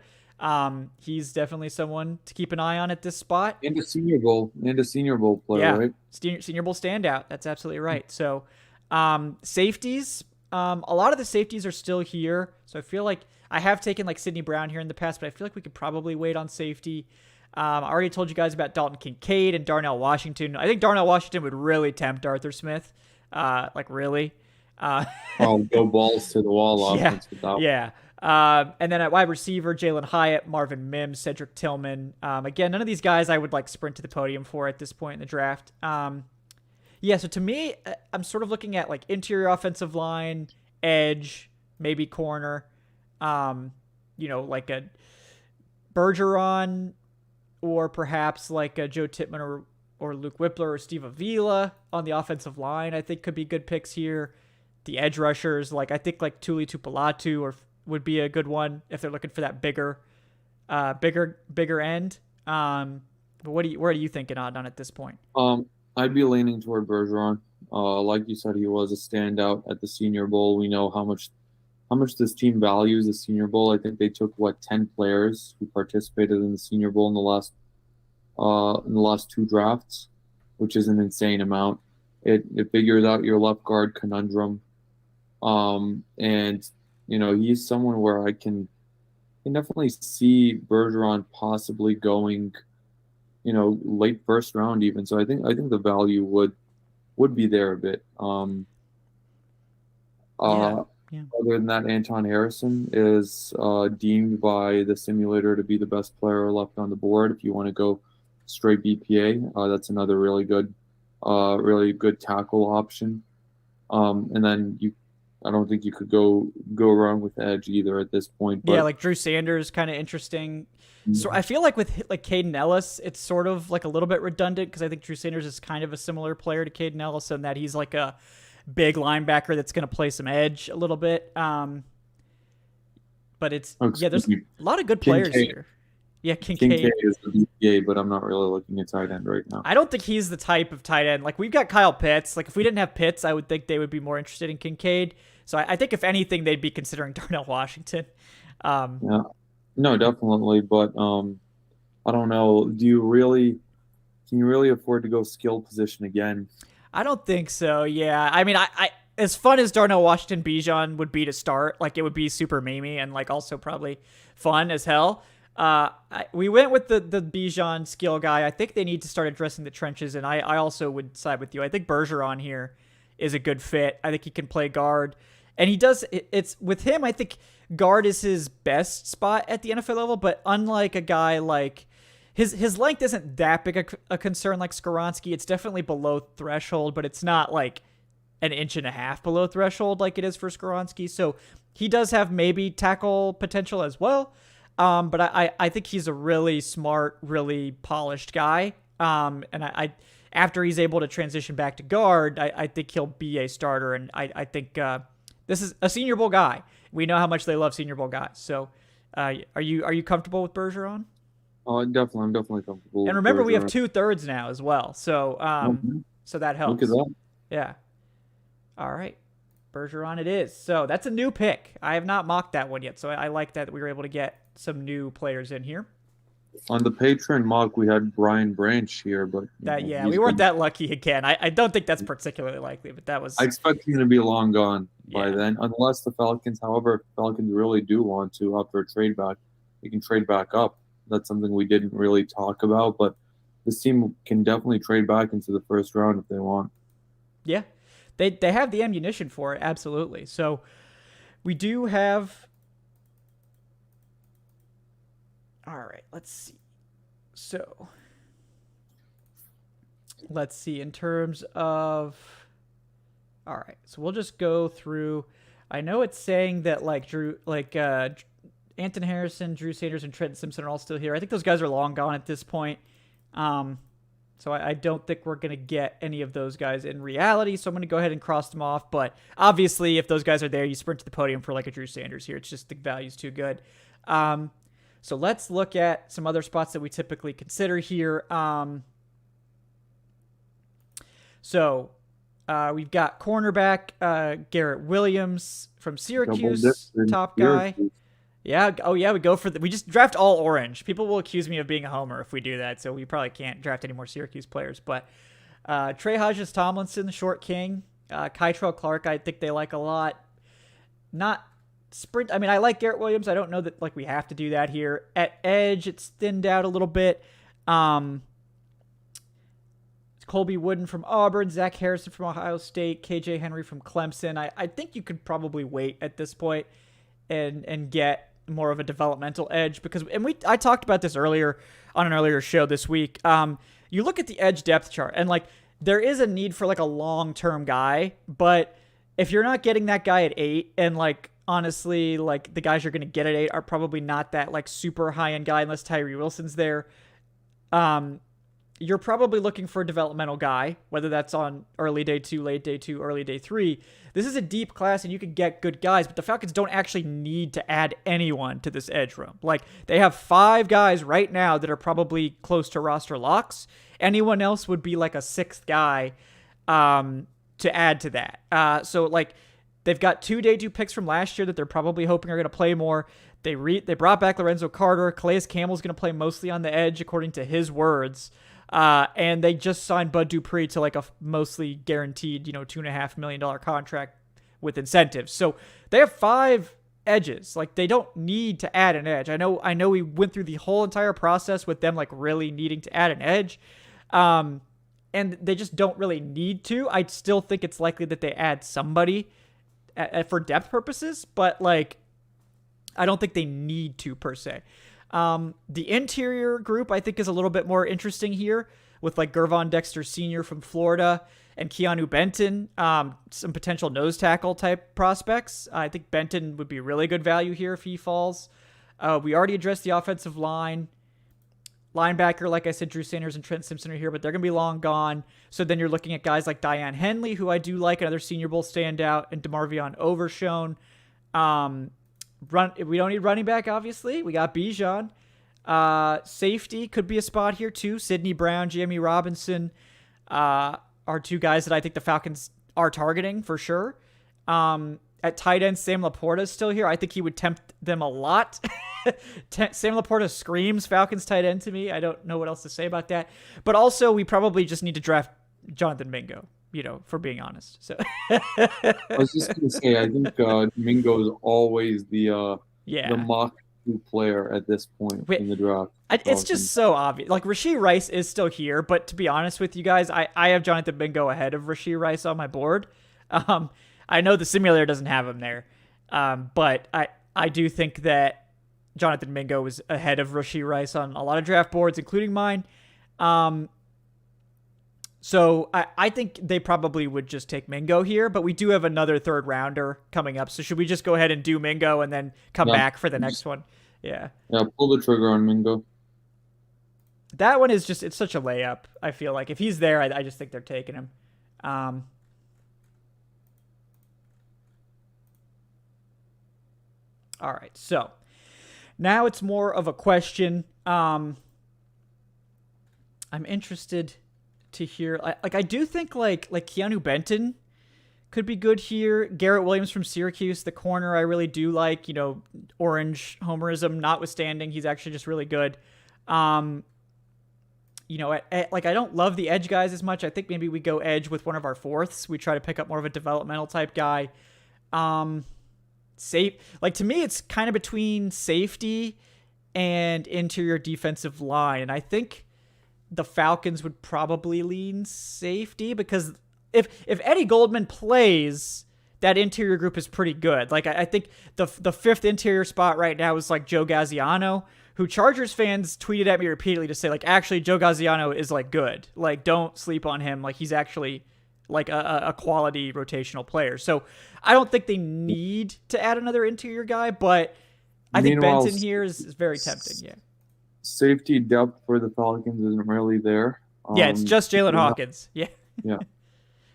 He's definitely someone to keep an eye on at this spot. And a Senior Bowl player, right? Senior Bowl standout. That's absolutely right. So, safeties, a lot of the safeties are still here. So I feel like I have taken like Sidney Brown here in the past, but I feel like we could probably wait on safety. I already told you guys about Dalton Kincaid and Darnell Washington. I think Darnell Washington would really tempt Arthur Smith. Like really. Go balls to the wall offense with that. Yeah. And then at wide receiver, Jalen Hyatt, Marvin Mims, Cedric Tillman. Again, none of these guys I would like sprint to the podium for at this point in the draft. So to me, I'm sort of looking at like interior offensive line, edge, maybe corner. Like a Bergeron, or perhaps like a Joe Tippmann or Luke Whippler or Steve Avila on the offensive line, I think could be good picks here. The edge rushers, like I think like Tuli Tupalatu would be a good one if they're looking for that bigger end. But where are you thinking, Adnan, at this point? I'd be leaning toward Bergeron. Like you said, he was a standout at the Senior Bowl. We know how much this team values the Senior Bowl. I think they took 10 players who participated in the Senior Bowl in the last two drafts, which is an insane amount. It figures out your left guard conundrum, and he's someone where I can definitely see Bergeron possibly going, late first round even. So I think the value would be there a bit. Yeah. Other than that, Anton Harrison is deemed by the simulator to be the best player left on the board. If you want to go straight BPA, that's another really good tackle option. And then I don't think you could go wrong with edge either at this point. But, yeah, like Drew Sanders, kind of interesting. So I feel like with like Caden Ellis, it's sort of like a little bit redundant because I think Drew Sanders is kind of a similar player to Caden Ellis in that he's like a big linebacker that's going to play some edge a little bit. But there's a lot of good players here. Yeah, Kincaid is the BPA, but I'm not really looking at tight end right now. I don't think he's the type of tight end. Like, we've got Kyle Pitts. Like, if we didn't have Pitts, I would think they would be more interested in Kincaid. So I think, if anything, they'd be considering Darnell Washington. Yeah. No, definitely. But I don't know. Can you really afford to go skill position again? I don't think so, yeah. I mean, I as fun as Darnell Washington Bijan would be to start, like, it would be super memey and, like, also probably fun as hell. We went with the Bijan skill guy. I think they need to start addressing the trenches, and I also would side with you. I think Bergeron here is a good fit. I think he can play guard, and he does. It's with him. I think guard is his best spot at the NFL level, but unlike a guy like his length isn't that big a concern like Skoronski. It's definitely below threshold, but it's not like an inch and a half below threshold like it is for Skoronski. So he does have maybe tackle potential as well. But I think he's a really smart, really polished guy. And I after he's able to transition back to guard, I think he'll be a starter. And I think this is a Senior Bowl guy. We know how much they love Senior Bowl guys. So are you comfortable with Bergeron? Definitely. I'm definitely comfortable. And remember, we have 2/3 now as well. So so that helps. Look at that. Yeah. All right. Bergeron it is. So that's a new pick. I have not mocked that one yet. So I like that we were able to get some new players in here. On the Patreon mock, we had Brian Branch here, but we weren't that lucky again. I don't think that's particularly likely, but that was. I expect him to be long gone by then, unless the Falcons. However, if Falcons really do want to after a trade back, they can trade back up. That's something we didn't really talk about, but this team can definitely trade back into the first round if they want. Yeah, they have the ammunition for it, absolutely. So we do have. All right, let's see. So, let's see in terms of. All right, so we'll just go through. I know it's saying that Anthony Harrison, Drew Sanders, and Trenton Simpson are all still here. I think those guys are long gone at this point. So I don't think we're going to get any of those guys in reality. So I'm going to go ahead and cross them off. But obviously, if those guys are there, you sprint to the podium for like a Drew Sanders here. It's just the value's too good. So let's look at some other spots that we typically consider here. So we've got cornerback Garrett Williams from Syracuse, top guy. Yeah. Oh, yeah. We go for we just draft all orange. People will accuse me of being a homer if we do that. So we probably can't draft any more Syracuse players. But Trey Hodges Tomlinson, the short king. Kytrell Clark, I think they like a lot. Not sprint. I mean, I like Garrett Williams. I don't know that we have to do that here. At edge, it's thinned out a little bit. It's Colby Wooden from Auburn, Zach Harrison from Ohio State, KJ Henry from Clemson. I think you could probably wait at this point and get more of a developmental edge because I talked about this earlier on an earlier show this week. You look at the edge depth chart and there is a need for a long-term guy, but if you're not getting that guy at 8 and honestly, like the guys you're going to get at 8 are probably not that like super high end guy unless Tyree Wilson's there. You're probably looking for a developmental guy, whether that's on early day 2, late day 2, early day 3. This is a deep class and you could get good guys, but the Falcons don't actually need to add anyone to this edge room. Like, they have 5 guys right now that are probably close to roster locks. Anyone else would be like a 6th guy to add to that. So, like, they've got 2 day 2 picks from last year that they're probably hoping are going to play more. They brought back Lorenzo Carter. Calais Campbell's going to play mostly on the edge, according to his words. And they just signed Bud Dupree to like a mostly guaranteed, $2.5 million contract with incentives. So they have 5 edges. Like, they don't need to add an edge. I know we went through the whole entire process with them like really needing to add an edge. And they just don't really need to. I still think it's likely that they add somebody for depth purposes, but like, I don't think they need to per se. The interior group, I think, is a little bit more interesting here with like Gervon Dexter Sr. from Florida and Keanu Benton, some potential nose tackle type prospects. I think Benton would be really good value here if he falls. We already addressed the offensive line. Linebacker, like I said, Drew Sanders and Trent Simpson are here, but they're going to be long gone. So then you're looking at guys like Diane Henley, who I do like, another Senior Bowl standout, and DeMarvion Overshown. We don't need running back, obviously. We got Bijan. Safety could be a spot here too. Sidney Brown, Jamie Robinson are 2 guys that I think the Falcons are targeting for sure. At tight end, Sam Laporta is still here. I think he would tempt them a lot. Sam Laporta screams Falcons tight end to me. I don't know what else to say about that. But also, we probably just need to draft Jonathan Mingo, for being honest. So I was just going to say, I think Mingo is always the mock player at this point in the draft. It's just so obvious. Like, Rashee Rice is still here, but to be honest with you guys, I have Jonathan Mingo ahead of Rashee Rice on my board. I know the simulator doesn't have him there, but I do think that Jonathan Mingo was ahead of Rashee Rice on a lot of draft boards, including mine. So I think they probably would just take Mingo here, but we do have another 3rd rounder coming up. So should we just go ahead and do Mingo and then come back for the next one? Yeah. Yeah, pull the trigger on Mingo. That one is just, it's such a layup. I feel like if he's there, I just think they're taking him. All right, so now it's more of a question. I'm interested to hear. I do think like Keanu Benton could be good here. Garrett Williams from Syracuse, the corner, I really do like. Orange homerism notwithstanding, he's actually just really good. I don't love the edge guys as much. I think maybe we go edge with one of our 4ths. We try to pick up more of a developmental type guy. To me, it's kind of between safety and interior defensive line. And I think the Falcons would probably lean safety because if Eddie Goldman plays, that interior group is pretty good. Like, I think the 5th interior spot right now is like Joe Gaziano, who Chargers fans tweeted at me repeatedly to say, like, actually Joe Gaziano is like good. Like, don't sleep on him. Like, he's actually like a quality rotational player. So I don't think they need to add another interior guy, but I think Benton here is very tempting. Yeah. Safety depth for the Falcons isn't really there. It's just Jalen Hawkins. Yeah. Yeah.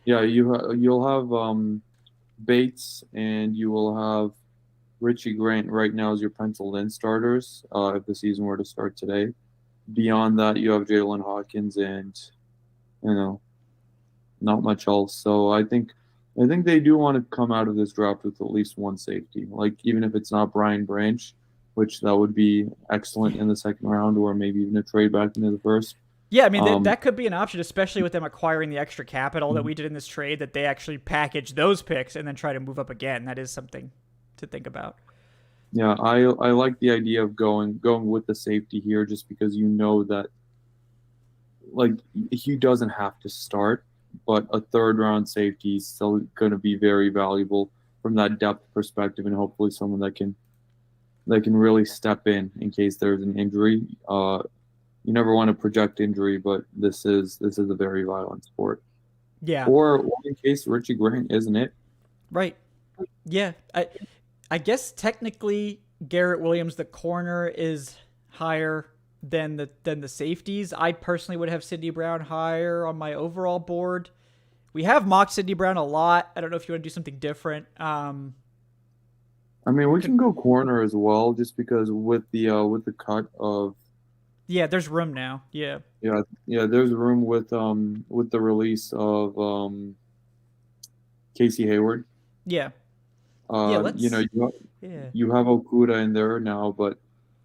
You'll have Bates and you will have Richie Grant right now as your penciled in starters if the season were to start today. Beyond that, you have Jalen Hawkins and not much else. So I think they do want to come out of this draft with at least one safety. Like, even if it's not Brian Branch, which that would be excellent in the 2nd round, or maybe even a trade back into the 1st. Yeah, I mean, that could be an option, especially with them acquiring the extra capital that we did in this trade, that they actually package those picks and then try to move up again. That is something to think about. Yeah, I like the idea of going with the safety here, just because that, like, he doesn't have to start, but a 3rd round safety is still going to be very valuable from that depth perspective, and hopefully someone that can really step in case there's an injury. You never want to project injury, but this is a very violent sport. Yeah. Or in case Richie Grant isn't it. Right. Yeah. I guess technically Garrett Williams, the corner, is higher than the safeties. I personally would have Sidney Brown higher on my overall board. We have mocked Sidney Brown a lot. I don't know if you want to do something different. I mean, we can go corner as well, just because with the cut of Yeah, there's room now. Yeah. yeah, there's room with the release of Casey Hayward. Yeah. Yeah, let's You know, yeah. you have Okuda in there now, but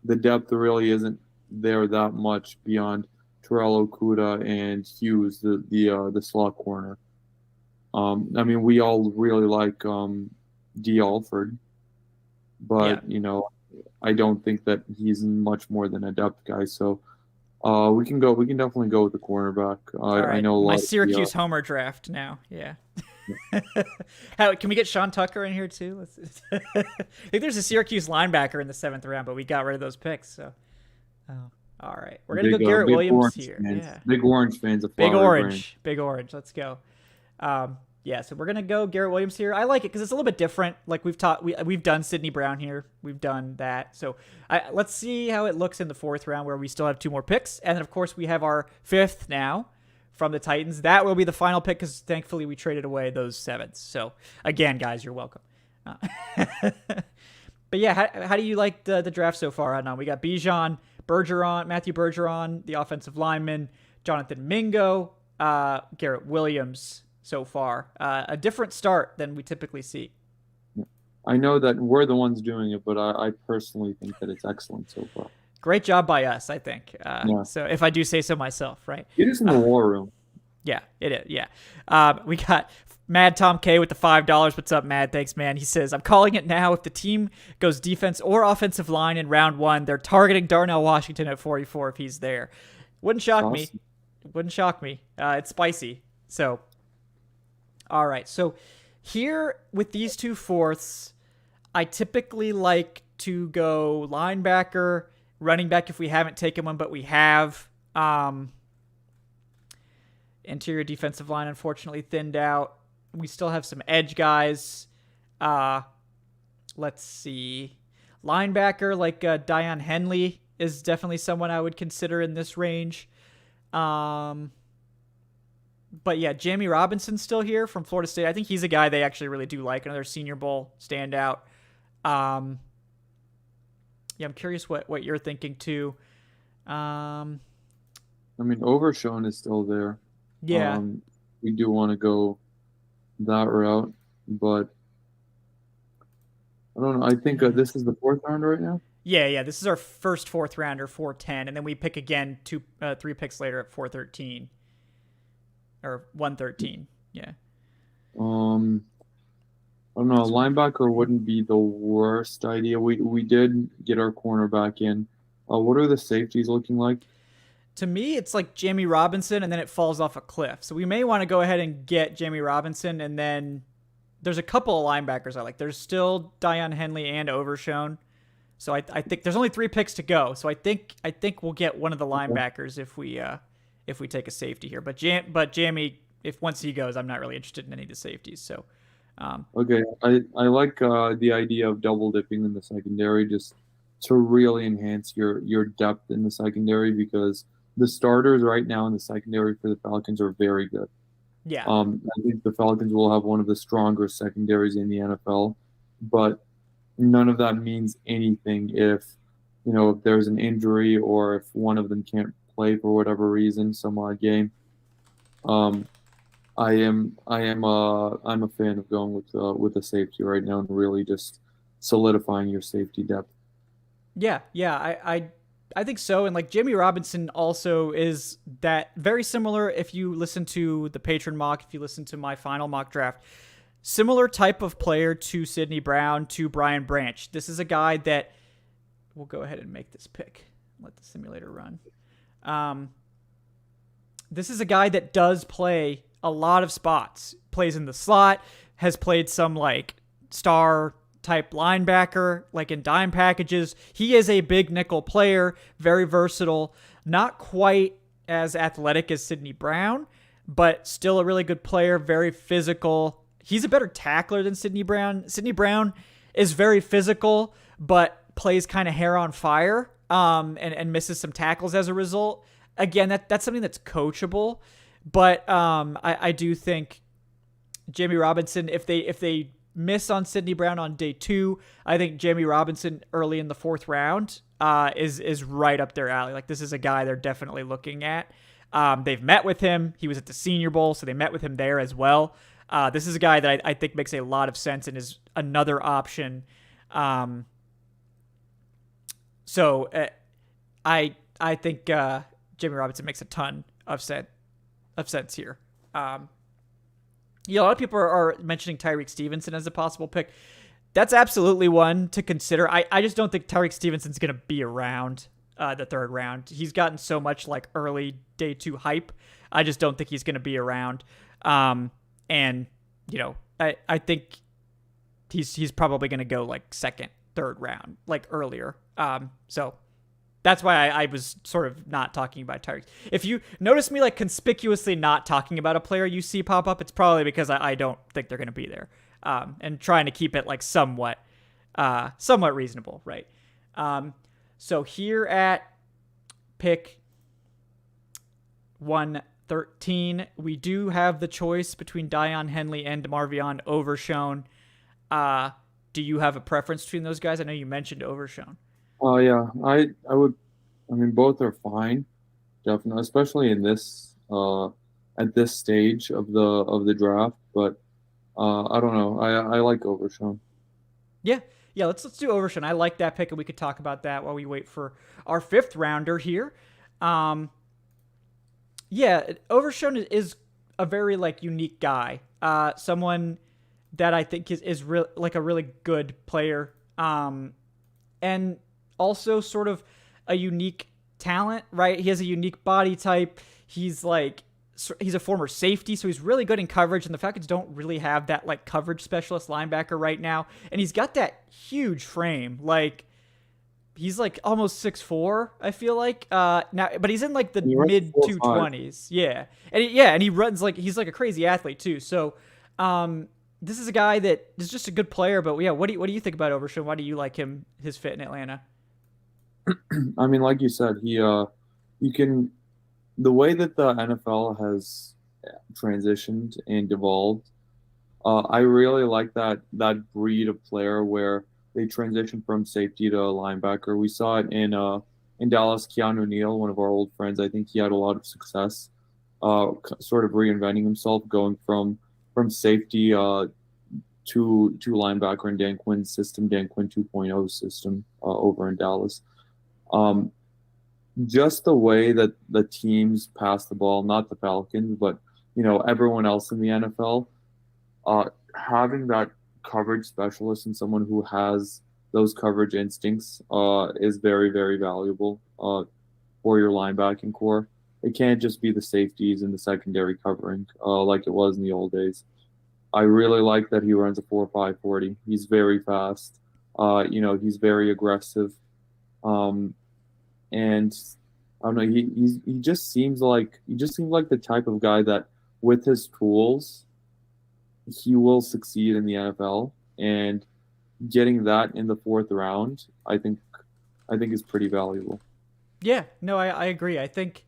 the depth really isn't there that much beyond Terrell Okuda and Hughes, the slot corner. I mean, we all really like D. Alford, but you know, I don't think that he's much more than a depth guy. So we can definitely go with the cornerback. All right. I know a lot My of Syracuse homer draft now. Yeah. Can we get Sean Tucker in here too? I think there's a Syracuse linebacker in the 7th round, but we got rid of those picks. So, all right, we're gonna go Garrett Williams here. Yeah. Big Orange fans of Big Orange. Let's go. Yeah, so we're gonna go Garrett Williams here. I like it because it's a little bit different. Like we've done Sidney Brown here. We've done that. So let's see how it looks in the 4th round, where we still have 2 more picks, and then of course we have our 5th now from the Titans. That will be the final pick because thankfully we traded away those 7s. So again, guys, you're welcome. But yeah, how do you like the draft so far, Adnan? We got Bijan, Matthew Bergeron, the offensive lineman, Jonathan Mingo, Garrett Williams so far. A different start than we typically see. I know that we're the ones doing it, but I personally think that it's excellent so far. Great job by us, I think. So if I do say so myself, right? It is in the war room. Yeah, it is. Yeah. We got Mad Tom K with the $5. What's up, Mad? Thanks, man. He says, I'm calling it now. If the team goes defense or offensive line in round 1, they're targeting Darnell Washington at 44 if he's there. Wouldn't shock me. Wouldn't shock me. It's spicy. So, all right. So here with these 2 4ths, I typically like to go linebacker, running back if we haven't taken one, but we have. Interior defensive line, unfortunately, thinned out. We still have some edge guys. Let's see. Linebacker, like Dion Henley, is definitely someone I would consider in this range. But yeah, Jamie Robinson's still here from Florida State. I think he's a guy they actually really do like. Another Senior Bowl standout. Yeah, I'm curious what you're thinking too. I mean, Overshown is still there. Yeah. We do want to go that route, but I don't know. I think this is the 4th round right now. Yeah. This is our first 4th rounder, 410, and then we pick again 3 picks later at 413 or 113. Yeah. I don't know. Linebacker wouldn't be the worst idea. We did get our cornerback in. What are the safeties looking like? To me, it's like Jamie Robinson, and then it falls off a cliff. So we may want to go ahead and get Jamie Robinson, and then there's a couple of linebackers I like. There's still Dion Henley and Overshown. So I think there's only 3 picks to go. So I think we'll get one of the linebackers if we take a safety here. But Jamie, if once he goes, I'm not really interested in any of the safeties. So okay, I like the idea of double dipping in the secondary just to really enhance your depth in the secondary, because the starters right now in the secondary for the Falcons are very good. Yeah. I think the Falcons will have one of the stronger secondaries in the NFL, but none of that means anything if there's an injury or if one of them can't play for whatever reason, some odd game. I'm a fan of going with a safety right now and really just solidifying your safety depth. Yeah, I think so. And like Jamie Robinson also is that very similar. If you listen to the patron mock, if you listen to my final mock draft, similar type of player to Sidney Brown, to Brian Branch. This is a guy that we'll go ahead and make this pick. Let the simulator run. This is a guy that does play a lot of spots, plays in the slot, has played some like star type linebacker, like in dime packages. He is a big nickel player, very versatile, not quite as athletic as Sidney Brown, but still a really good player, very physical. He's a better tackler than Sidney Brown. Sidney Brown is very physical, but plays kind of hair on fire, and misses some tackles as a result. Again, that's something that's coachable, but I do think Jamie Robinson, if they miss on Sidney Brown on day 2, I think Jamie Robinson early in the 4th round is right up their alley. Like, this is a guy they're definitely looking at. They've met with him. He was at the Senior Bowl, so they met with him there as well. This is a guy that I think makes a lot of sense and is another option. So I think Jamie Robinson makes a ton of sense here. A lot of people are mentioning Tyreek Stevenson as a possible pick. That's absolutely one to consider. I just don't think Tyreek Stevenson's going to be around the 3rd round. He's gotten so much like early day 2 hype. I just don't think he's going to be around. And I think he's probably going to go like 2nd, 3rd round, like earlier. So that's why I was sort of not talking about Tyreek. If you notice me like conspicuously not talking about a player you see pop up, it's probably because I don't think they're going to be there. And trying to keep it like somewhat reasonable, right? So here at pick 113, we do have the choice between Dion Henley and Marvion Overshown. Do you have a preference between those guys? I know you mentioned Overshown. Yeah, I would. I mean, both are fine, definitely, especially in this at this stage of the draft. But I don't know. I like Overshown. Yeah, let's do Overshown. I like that pick, and we could talk about that while we wait for our 5th rounder here. Overshown is a very like unique guy. Someone that I think is like a really good player. And also sort of a unique talent, right? He has a unique body type. He's a former safety, so he's really good in coverage, and the Falcons don't really have that like coverage specialist linebacker right now. And he's got that huge frame. Like, he's like almost 6'4", I feel like. Now, but he's in like the mid 220s. Yeah. And he runs like he's like a crazy athlete too. So this is a guy that is just a good player, but yeah, what do you think about Overshown? Why do you like his fit in Atlanta? I mean, like you said, the way that the NFL has transitioned and evolved, I really like that breed of player where they transition from safety to linebacker. We saw it in Dallas. Keanu Neal, one of our old friends, I think he had a lot of success, sort of reinventing himself, going from safety to linebacker in Dan Quinn's system, Dan Quinn 2.0 system over in Dallas. Just the way that the teams pass the ball, not the Falcons, but everyone else in the NFL, having that coverage specialist and someone who has those coverage instincts is very, very valuable for your linebacking core. It can't just be the safeties and the secondary covering like it was in the old days. I really like that he runs a 4.5 40. He's very fast. He's very aggressive. And I don't know, he just seems like the type of guy that with his tools he will succeed in the NFL, and getting that in the 4th round I think is pretty valuable. Yeah, no, I agree. I think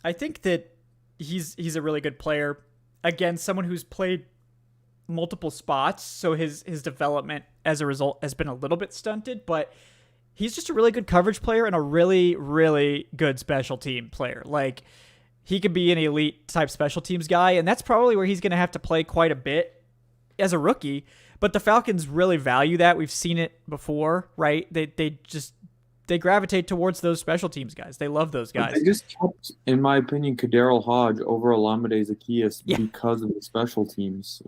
that he's a really good player. Again, someone who's played multiple spots, so his development as a result has been a little bit stunted, but he's just a really good coverage player and a really, really good special team player. Like, he could be an elite type special teams guy, and that's probably where he's going to have to play quite a bit as a rookie. But the Falcons really value that. We've seen it before, right? They gravitate towards those special teams guys. They love those guys. They just kept, in my opinion, Kaderil Hodge over Olamide Zaccheaus because of the special teams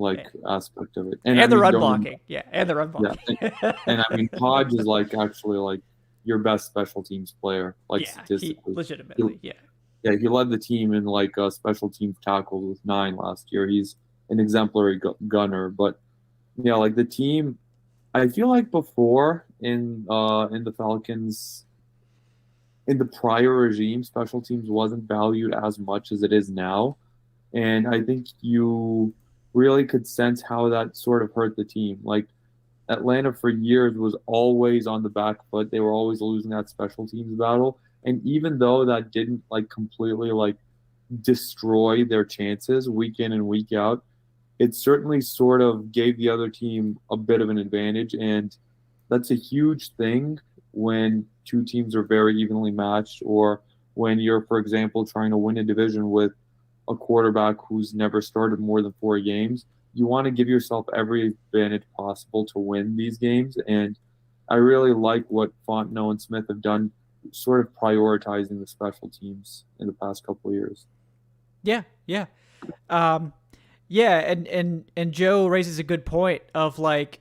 aspect of it, and the run blocking. And the run blocking. Yeah. And I mean, Hodge is actually your best special teams player, statistically. Legitimately. Yeah, he led the team in special teams tackles with 9 last year. He's an exemplary gunner, but the team. I feel like before in the Falcons, in the prior regime, special teams wasn't valued as much as it is now, and I think you really could sense how that sort of hurt the team. Atlanta for years was always on the back foot. They were always losing that special teams battle. And even though that didn't like completely like destroy their chances week in and week out, it certainly sort of gave the other team a bit of an advantage. And that's a huge thing when two teams are very evenly matched, or when you're, for example, trying to win a division with a quarterback who's never started more than 4 games. You want to give yourself every advantage possible to win these games. And I really like what Fontenot and Smith have done, sort of prioritizing the special teams in the past couple of years. Yeah, yeah. Yeah, and Joe raises a good point of like,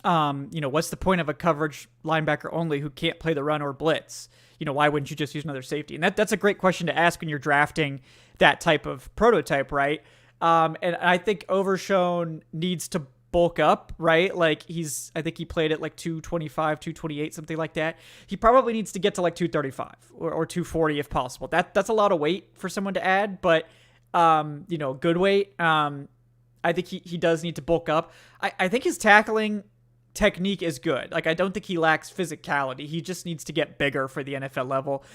what's the point of a coverage linebacker only who can't play the run or blitz? Why wouldn't you just use another safety? And that's a great question to ask when you're drafting that type of prototype, right? And I think Overshown needs to bulk up, right? Like I think he played at like 225, 228, something like that. He probably needs to get to like 235 or 240 if possible. That's a lot of weight for someone to add, but good weight. I think he does need to bulk up. I think his tackling technique is good. Like, I don't think he lacks physicality. He just needs to get bigger for the NFL level.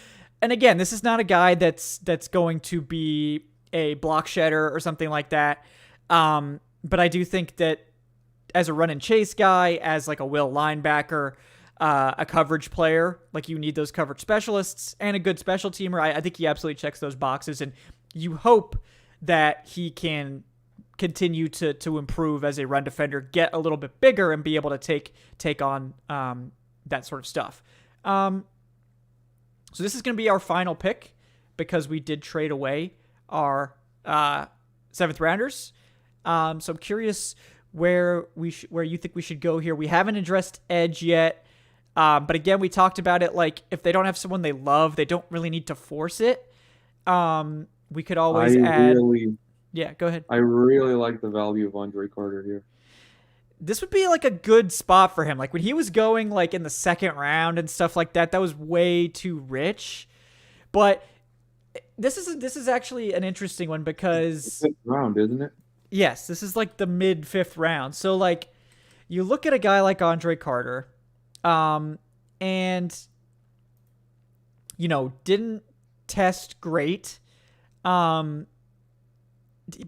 And again, this is not a guy that's going to be a block shedder or something like that. But I do think that as a run and chase guy, as like a will linebacker, a coverage player, like you need those coverage specialists and a good special teamer. I think he absolutely checks those boxes, and you hope that he can continue to improve as a run defender, get a little bit bigger, and be able to take on that sort of stuff. So this is going to be our final pick because we did trade away our 7th rounders. So I'm curious where you think we should go here. We haven't addressed edge yet. But again, we talked about it. Like, if they don't have someone they love, they don't really need to force it. We could always add. Yeah, go ahead. I really like the value of Andre Carter here. This would be like a good spot for him. Like when he was going like in the 2nd round and stuff like that, that was way too rich. But this is actually an interesting one because 5th round, isn't it? Yes, this is like the mid 5th round. So like you look at a guy like Andre Carter, and didn't test great.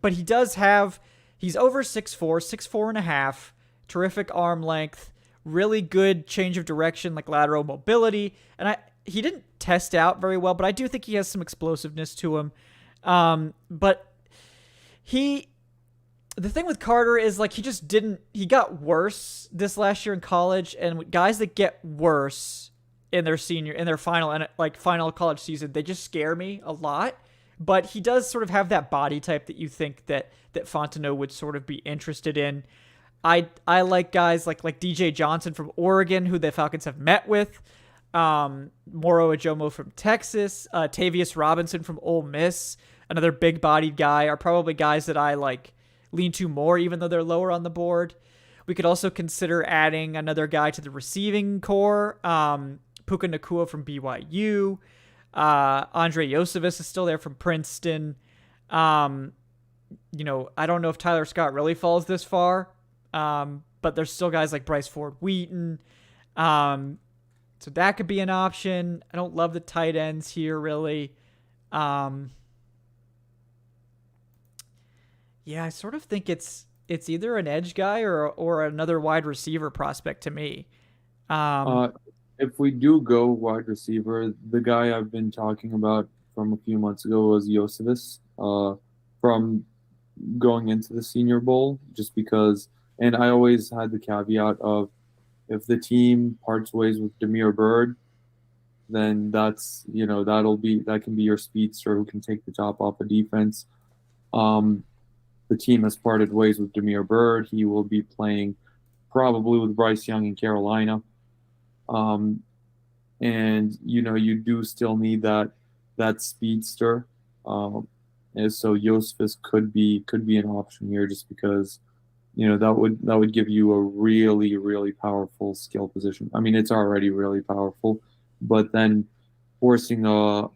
But he does he's over 6'4", 6'4.5", terrific arm length, really good change of direction, like lateral mobility. And he didn't test out very well, but I do think he has some explosiveness to him. But the thing with Carter is like he got worse this last year in college, and guys that get worse in their final college season, they just scare me a lot. But he does sort of have that body type that you think that Fontenot would sort of be interested in. I like guys like DJ Johnson from Oregon, who the Falcons have met with. Moro Ajomo from Texas. Tavius Robinson from Ole Miss, another big-bodied guy, are probably guys that I lean to more, even though they're lower on the board. We could also consider adding another guy to the receiving core. Puka Nacua from BYU. Andre Yosevich is still there from Princeton. I don't know if Tyler Scott really falls this far, but there's still guys like Bryce Ford Wheaton. So that could be an option. I don't love the tight ends here, really. Yeah, I sort of think it's either an edge guy or another wide receiver prospect to me. If we do go wide receiver, the guy I've been talking about from a few months ago was Yosevich, from going into the Senior Bowl, just because, and I always had the caveat of if the team parts ways with Damiere Byrd, then that can be your speedster who can take the top off of defense. The team has parted ways with Damiere Byrd. He will be playing probably with Bryce Young in Carolina. And you do still need that speedster. And so Yosevich could be an option here, just because that would give you a really, really powerful skill position. I mean, it's already really powerful, but then forcing a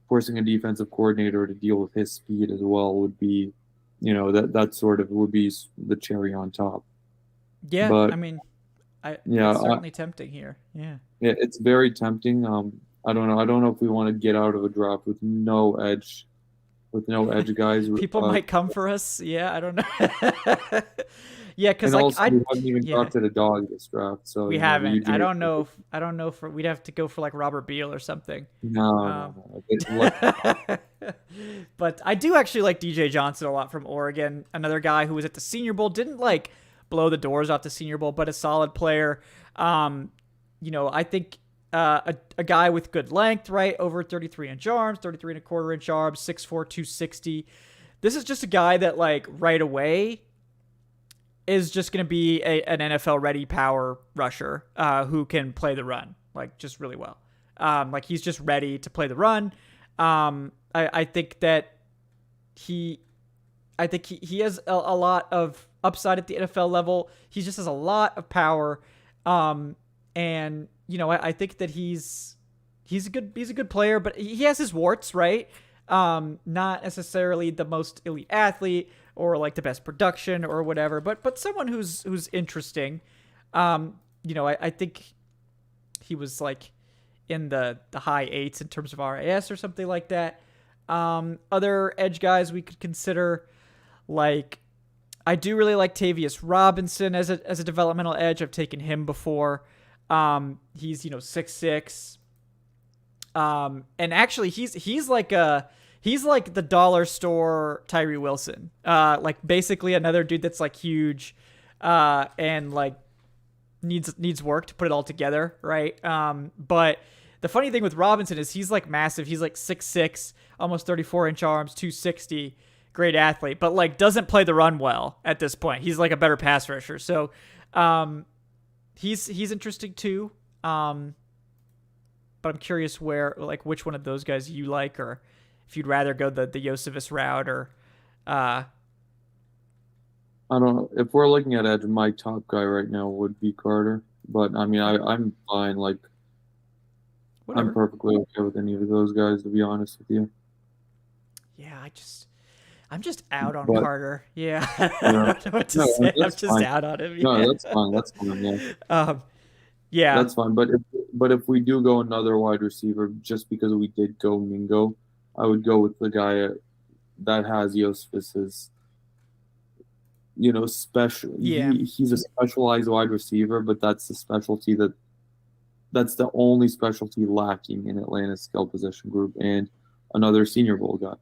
defensive coordinator to deal with his speed as well would be, that sort of would be the cherry on top. Yeah, But I mean, yeah, it's certainly tempting here. Yeah. it's very tempting. I don't know. I don't know if we want to get out of a draft with no edge guys. People might come for us. Yeah, I don't know. Yeah, because And like also, we haven't even yeah, drafted a dog this draft, so we we haven't. usually I don't know if we'd have to go for like Robert Beal or something. no, Um, no, no. but I do actually like DJ Johnson a lot from Oregon. Another guy who was at the Senior Bowl, didn't like blow the doors off the Senior Bowl, but a solid player. I think a guy with good length, right? Over 33-inch arms, 33 and a quarter inch arms, 6'4", 260. This is just a guy that like right away is just going to be an NFL ready power rusher who can play the run like just really well. Like he's just ready to play the run. I think that he has a lot of upside at the NFL level. He just has a lot of power. And I think that he's a good player, but he has his warts, right? Not necessarily the most elite athlete or like the best production or whatever, but someone who's interesting. I think he was like in the high 8s in terms of RAS or something like that. Other edge guys we could consider, like I do really like Tavius Robinson as a developmental edge. I've taken him before. He's 6'6". And actually he's like the dollar store Tyree Wilson. Like basically another dude that's like huge, and like needs work to put it all together, right? But the funny thing with Robinson is he's like massive. He's like 6'6", almost 34-inch arms, 260, great athlete, but like doesn't play the run well at this point. He's like a better pass rusher. So, he's interesting too. But I'm curious which one of those guys you like, or if you'd rather go the Josephus route, or I don't know. If we're looking at edge, my top guy right now would be Carter. But I mean, I'm fine. Like, whatever. I'm perfectly okay with any of those guys, to be honest with you. Yeah, I'm just out on But Carter. Yeah, I don't know what to no, say. I'm that's just fine. out on him. No, Yeah. that's fine. That's fine. Yeah, Yeah. that's fine. But if we do go another wide receiver, just because we did go Mingo, I would go with the guy that has Josephus's, special. Yeah. He's a specialized wide receiver, but that's the only specialty lacking in Atlanta's skill position group, and another Senior Bowl guy.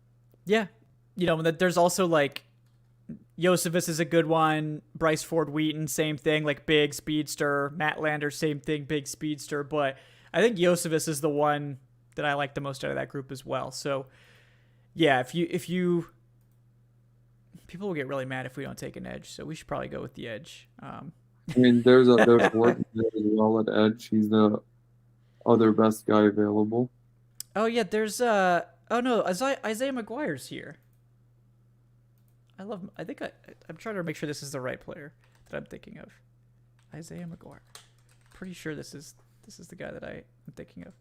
Yeah. There's also like Josephus is a good one. Bryce Ford Wheaton, same thing, like big speedster. Matt Lander, same thing, big speedster. But I think Josephus is the one that I like the most out of that group as well. So yeah, if you people will get really mad if we don't take an edge, so we should probably go with the edge. I mean, there's Wharton there as well at edge. He's the other best guy available. Oh yeah, there's oh no, Isaiah McGuire's here. I'm trying to make sure this is the right player that I'm thinking of. Isaiah McGuire. Pretty sure this is the guy that I'm thinking of.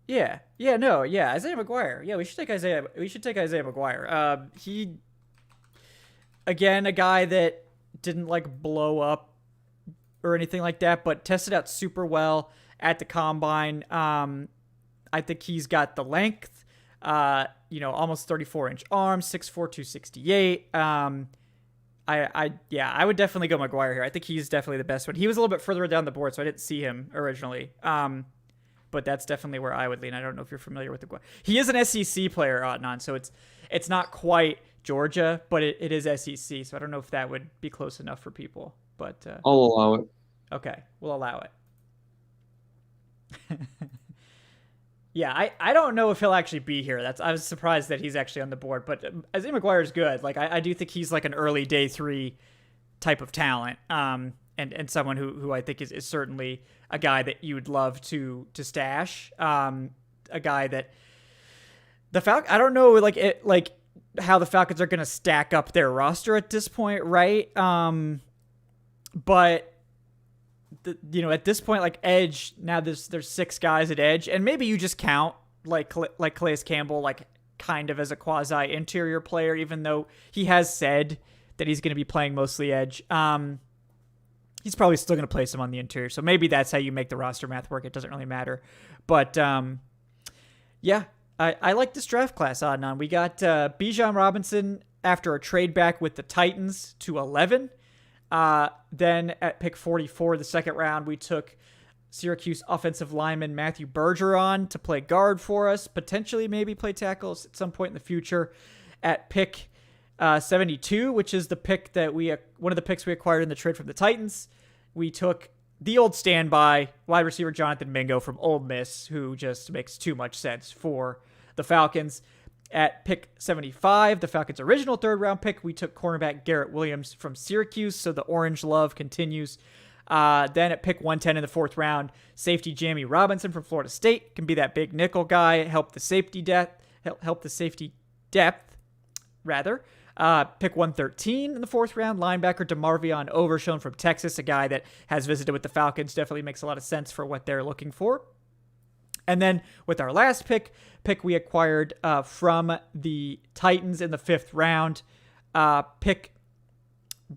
Yeah, Isaiah McGuire. Yeah, we should take Isaiah McGuire. He, again, a guy that didn't like blow up or anything like that, but tested out super well at the combine. I think he's got the length, almost 34-inch arms, 6'4", 268. I would definitely go McGuire here. I think he's definitely the best one. He was a little bit further down the board, so I didn't see him originally. But that's definitely where I would lean. I don't know if you're familiar with McGuire. He is an SEC player, Adnan, so it's not quite Georgia, but it is SEC. So I don't know if that would be close enough for people. But I'll allow it. Okay, we'll allow it. Yeah, I don't know if he'll actually be here. I was surprised that he's actually on the board, but Isaiah McGuire is good. Like I do think he's like an early day 3 type of talent, and someone who I think is certainly a guy that you would love to stash. A guy that I don't know like how the Falcons are going to stack up their roster at this point, right? But at this point, like edge, now there's 6 guys at edge, and maybe you just count like Calais Campbell like kind of as a quasi interior player, even though he has said that he's going to be playing mostly edge. He's probably still going to play some on the interior, so maybe that's how you make the roster math work. It doesn't really matter. But, yeah, I like this draft class, Adnan. We got Bijan Robinson after a trade back with the Titans to 11. Then at pick 44, the second round, we took Syracuse offensive lineman Matthew Bergeron to play guard for us, potentially maybe play tackles at some point in the future. At pick 72, which is the pick that one of the picks we acquired in the trade from the Titans, we took the old standby wide receiver Jonathan Mingo from Ole Miss, who just makes too much sense for the Falcons. At pick 75, the Falcons' original third-round pick, we took cornerback Garrett Williams from Syracuse, so the orange love continues. Then at pick 110 in the fourth round, safety Jamie Robinson from Florida State can be that big nickel guy, help the safety depth. Pick 113 in the fourth round, linebacker DeMarvion Overshown from Texas, a guy that has visited with the Falcons, definitely makes a lot of sense for what they're looking for. And then with our last pick we acquired from the Titans in the fifth round, pick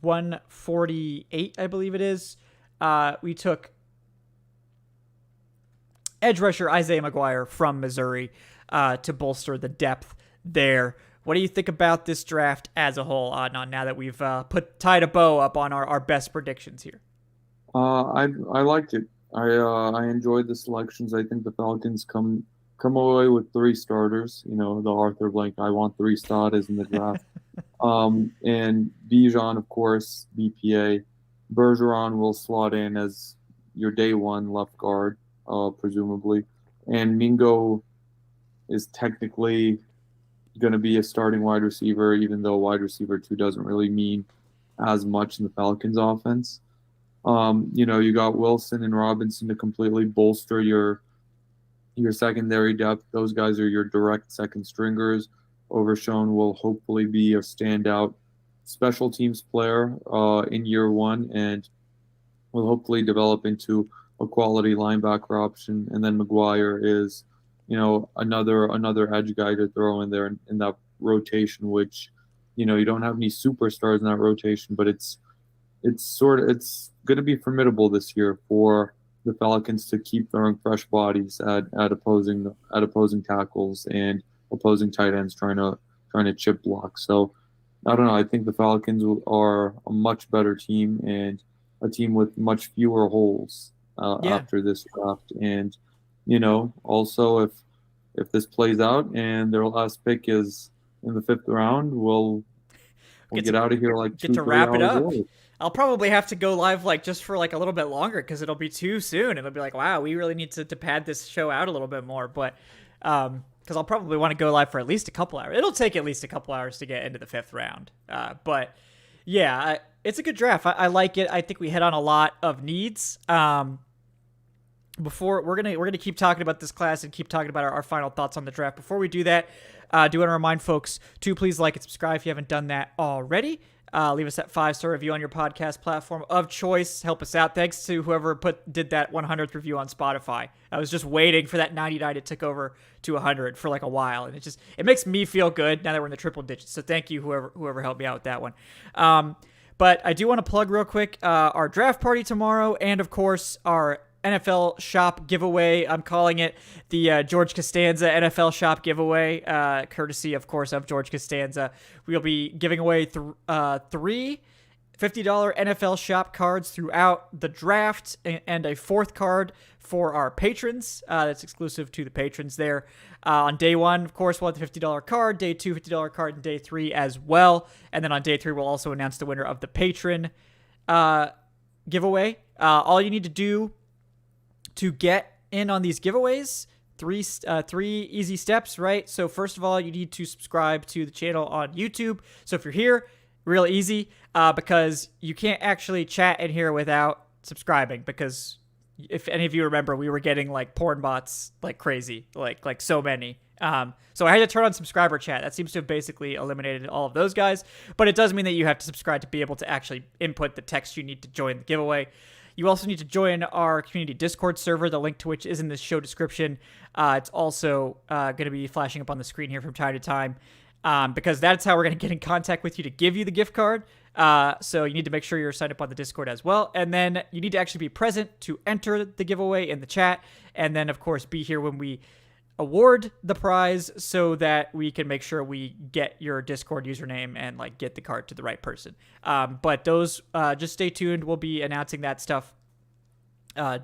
148, I believe it is. We took edge rusher Isaiah McGuire from Missouri to bolster the depth there. What do you think about this draft as a whole, Adnan, now that we've tied a bow up on our best predictions here? I liked it. I enjoyed the selections. I think the Falcons come away with 3 starters. You know, the Arthur Blank, I want 3 starters in the draft. And Bijan, of course, BPA. Bergeron will slot in as your day one left guard, presumably. And Mingo is technically going to be a starting wide receiver, even though wide receiver 2 doesn't really mean as much in the Falcons offense. You got Wilson and Robinson to completely bolster your secondary depth. Those guys are your direct second stringers. Overshown will hopefully be a standout special teams player in year one and will hopefully develop into a quality linebacker option. And then McGuire is, another edge guy to throw in there in that rotation, which, you don't have any superstars in that rotation, but it's going to be formidable this year for the Falcons to keep throwing fresh bodies at opposing tackles and opposing tight ends trying to chip block. So I don't know. I think the Falcons are a much better team and a team with much fewer holes after this draft. And also if this plays out and their last pick is in the 5th round, we'll get out of here like 2-3 wrap it up. Early. I'll probably have to go live just for a little bit longer because it'll be too soon. It'll be wow, we really need to pad this show out a little bit more. But because I'll probably want to go live for at least a couple hours. It'll take at least a couple hours to get into the 5th round. But yeah, it's a good draft. I like it. I think we hit on a lot of needs. Before we're gonna keep talking about this class and keep talking about our final thoughts on the draft. Before we do that, I do want to remind folks to please like and subscribe if you haven't done that already. Leave us that 5-star review on your podcast platform of choice. Help us out. Thanks to whoever did that 100th review on Spotify. I was just waiting for that 99 to tick over to 100 for a while, and it makes me feel good now that we're in the triple digits. So thank you whoever helped me out with that one. But I do want to plug real quick our draft party tomorrow, and of course our NFL shop giveaway. I'm calling it the George Costanza NFL shop giveaway, courtesy, of course, of George Costanza. We'll be giving away 3 $50 NFL shop cards throughout the draft and a 4th card for our patrons. That's exclusive to the patrons there. On day 1, of course, we'll have the $50 card, day 2, $50 card, and day 3 as well. And then on day 3, we'll also announce the winner of the patron giveaway. All you need to do to get in on these giveaways, 3 easy steps, right? So first of all, you need to subscribe to the channel on YouTube. So if you're here, real easy, because you can't actually chat in here without subscribing, because if any of you remember, we were getting porn bots like crazy, like so many. So I had to turn on subscriber chat. That seems to have basically eliminated all of those guys, but it does mean that you have to subscribe to be able to actually input the text you need to join the giveaway. You also need to join our community Discord server, the link to which is in the show description. It's also going to be flashing up on the screen here from time to time, because that's how we're going to get in contact with you to give you the gift card. So you need to make sure you're signed up on the Discord as well. And then you need to actually be present to enter the giveaway in the chat. And then, of course, be here when we award the prize so that we can make sure we get your Discord username and like get the card to the right person. But those, just stay tuned. We'll be announcing that stuff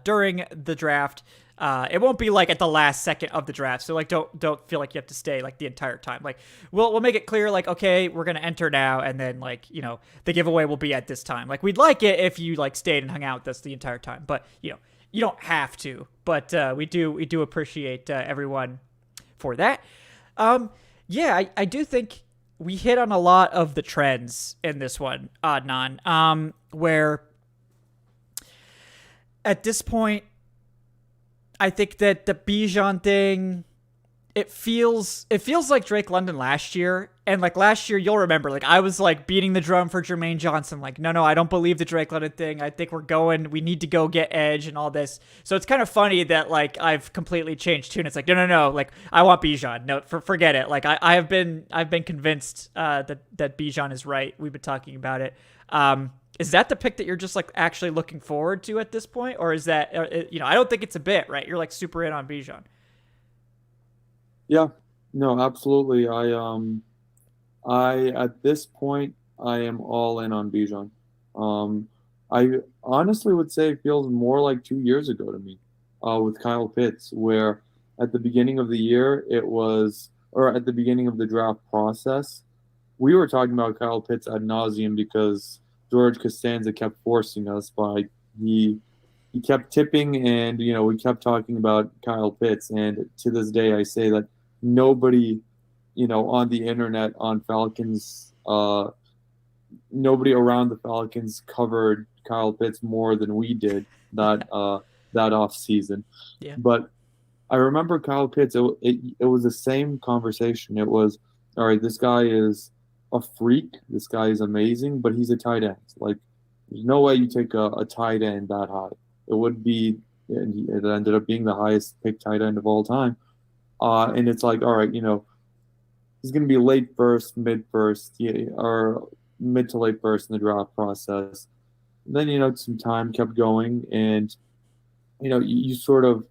during the draft. It won't be like at the last second of the draft. So like, don't feel like you have to stay like the entire time. Like we'll make it clear, like, okay, we're going to enter now. And then like, you know, the giveaway will be at this time. Like we'd like it if you like stayed and hung out with us the entire time, but you know, you don't have to, but we do appreciate everyone for that. Yeah, I do think we hit on a lot of the trends in this one, Adnan, where at this point, I think that the Bijan thing, it feels like Drake London last year. And like last year, you'll remember, like I was like beating the drum for Jermaine Johnson. Like, no, I don't believe the Drake London thing. I think we need to go get edge and all this. So it's kind of funny that like I've completely changed tune. It's like, no, like I want Bijan. No, forget it. Like I've been convinced that Bijan is right. We've been talking about it. Is that the pick that you're just like actually looking forward to at this point? Or is that, you know, I don't think it's a bit, right? You're like super in on Bijan. Yeah, no, absolutely. I at this point I am all in on Bijan. I honestly would say it feels more like 2 years ago to me, with Kyle Pitts, where at the beginning of the year or at the beginning of the draft process, we were talking about Kyle Pitts ad nauseum because George Costanza kept forcing us by he kept tipping, and you know we kept talking about Kyle Pitts, and to this day I say that nobody, you know, on the internet, on Falcons, nobody around the Falcons covered Kyle Pitts more than we did that off season. Yeah. But I remember Kyle Pitts. It was the same conversation. It was, all right, this guy is a freak. This guy is amazing, but he's a tight end. Like, there's no way you take a tight end that high. It would be, and it ended up being the highest picked tight end of all time. And it's like, all right, you know, he's going to be late first, mid first, or mid to late first in the draft process. And then, you know, some time kept going, and, you know, you sort of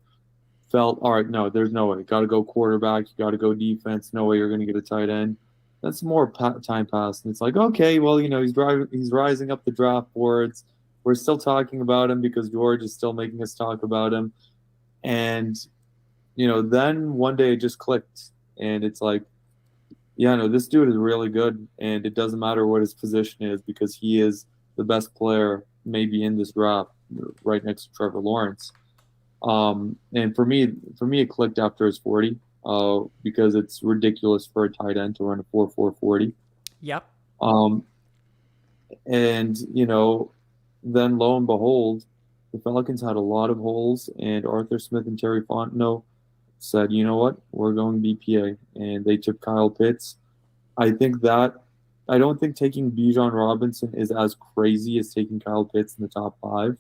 felt, all right, no, there's no way. Got to go quarterback. You got to go defense. No way you're going to get a tight end. That's more time passed. And it's like, okay, well, you know, he's rising up the draft boards. We're still talking about him because George is still making us talk about him. And, you know, then one day it just clicked. And it's like, yeah, no, this dude is really good. And it doesn't matter what his position is because he is the best player maybe in this draft, right next to Trevor Lawrence. And for me, it clicked after his 40. Because it's ridiculous for a tight end to run a 4.4 40. Yep. And, you know, then lo and behold, the Falcons had a lot of holes, and Arthur Smith and Terry Fontenot said, you know what, we're going BPA. And they took Kyle Pitts. I don't think taking Bijan Robinson is as crazy as taking Kyle Pitts in the top 5.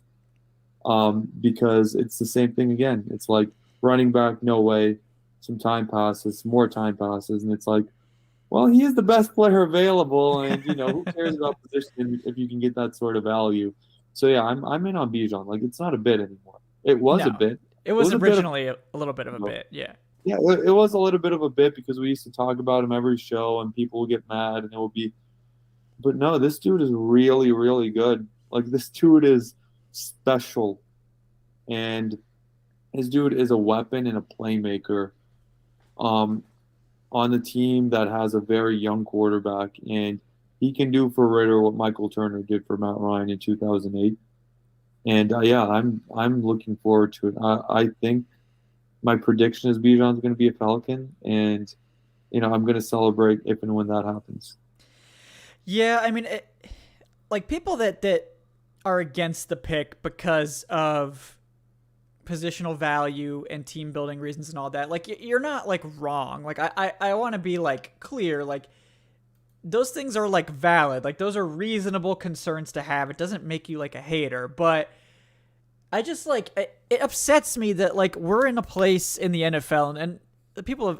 Because it's the same thing again. It's like running back, no way. Some time passes, more time passes, and it's like, well, he is the best player available, and you know who cares about position if you can get that sort of value. So yeah, I'm in on Bijan. Like it's not a bit anymore. It was a bit. It was originally a little bit of a bit. Yeah. Yeah, it was a little bit of a bit because we used to talk about him every show, and people would get mad, and it would be. But no, this dude is really, really good. Like this dude is special, and this dude is a weapon and a playmaker. On the team that has a very young quarterback, and he can do for Ritter what Michael Turner did for Matt Ryan in 2008. And yeah, I'm looking forward to it. I think my prediction is Bijan's going to be a Falcon, and you know I'm going to celebrate if and when that happens. Yeah, I mean, like people that are against the pick because of positional value and team building reasons and all that, like you're not like wrong. Like I want to be like clear, like those things are like valid, like those are reasonable concerns to have. It doesn't make you like a hater, but I just like it upsets me that like we're in a place in the NFL, and other people have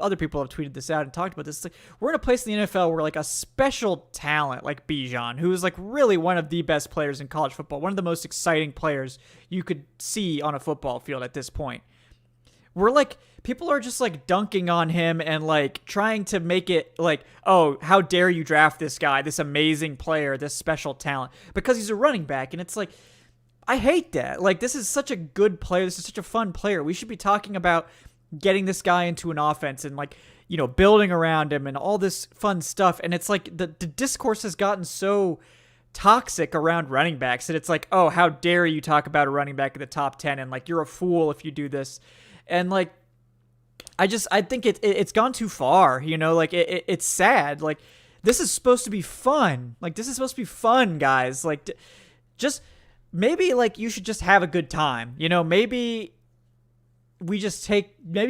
tweeted this out and talked about this. It's like, we're in a place in the NFL where like a special talent like Bijan, who is like really one of the best players in college football, one of the most exciting players you could see on a football field at this point. We're like, people are just like dunking on him and like trying to make it like, oh, how dare you draft this guy, this amazing player, this special talent, because he's a running back. And it's like, I hate that. Like, this is such a good player. This is such a fun player. We should be talking about getting this guy into an offense and like, you know, building around him and all this fun stuff. And it's like the discourse has gotten so toxic around running backs that it's like, oh, how dare you talk about a running back in the top 10 and like, you're a fool if you do this. And like, I think it's gone too far, you know, like it's sad. Like, this is supposed to be fun. Like, this is supposed to be fun, guys. Like, just maybe like you should just have a good time, you know, maybe you just take the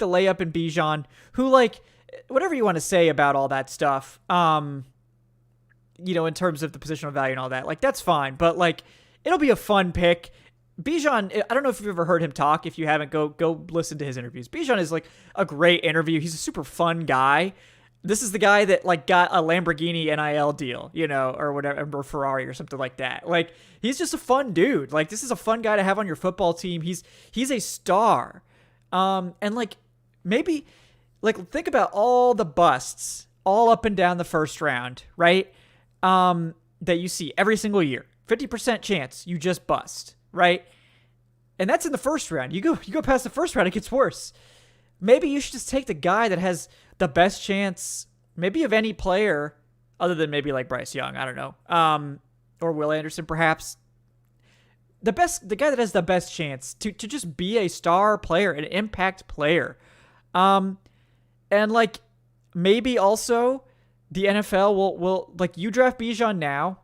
layup in Bijan, who, like, whatever you want to say about all that stuff, you know, in terms of the positional value and all that, like, that's fine. But like, it'll be a fun pick. Bijan, I don't know if you've ever heard him talk. If you haven't, go listen to his interviews. Bijan is like a great interview. He's a super fun guy. This is the guy that like got a Lamborghini NIL deal, you know, or whatever, or Ferrari or something like that. Like, he's just a fun dude. Like, this is a fun guy to have on your football team. He's a star. And like, maybe like think about all the busts all up and down the first round, right? That you see every single year. 50% chance you just bust. Right? And that's in the first round. You go past the first round, it gets worse. Maybe you should just take the guy that has the best chance, maybe of any player, other than maybe like Bryce Young, I don't know. Or Will Anderson, perhaps. The guy that has the best chance to just be a star player, an impact player. And like, maybe also the NFL will like, you draft Bijan now,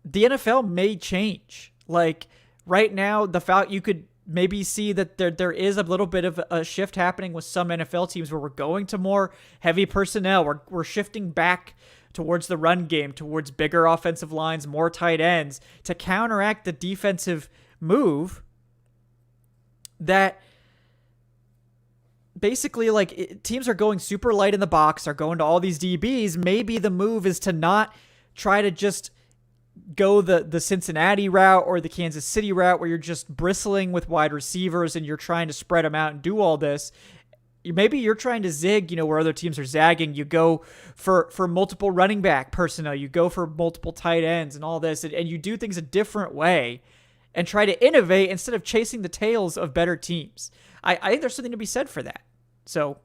the NFL may change. Like, right now, you could maybe see that there is a little bit of a shift happening with some NFL teams where we're going to more heavy personnel. We're shifting back towards the run game, towards bigger offensive lines, more tight ends to counteract the defensive move that basically, like, teams are going super light in the box, are going to all these DBs. Maybe the move is to not try to just go the Cincinnati route or the Kansas City route where you're just bristling with wide receivers and you're trying to spread them out and do all this. Maybe you're trying to zig, you know, where other teams are zagging. You go for multiple running back personnel. You go for multiple tight ends and all this, and you do things a different way and try to innovate instead of chasing the tails of better teams. I think there's something to be said for that. So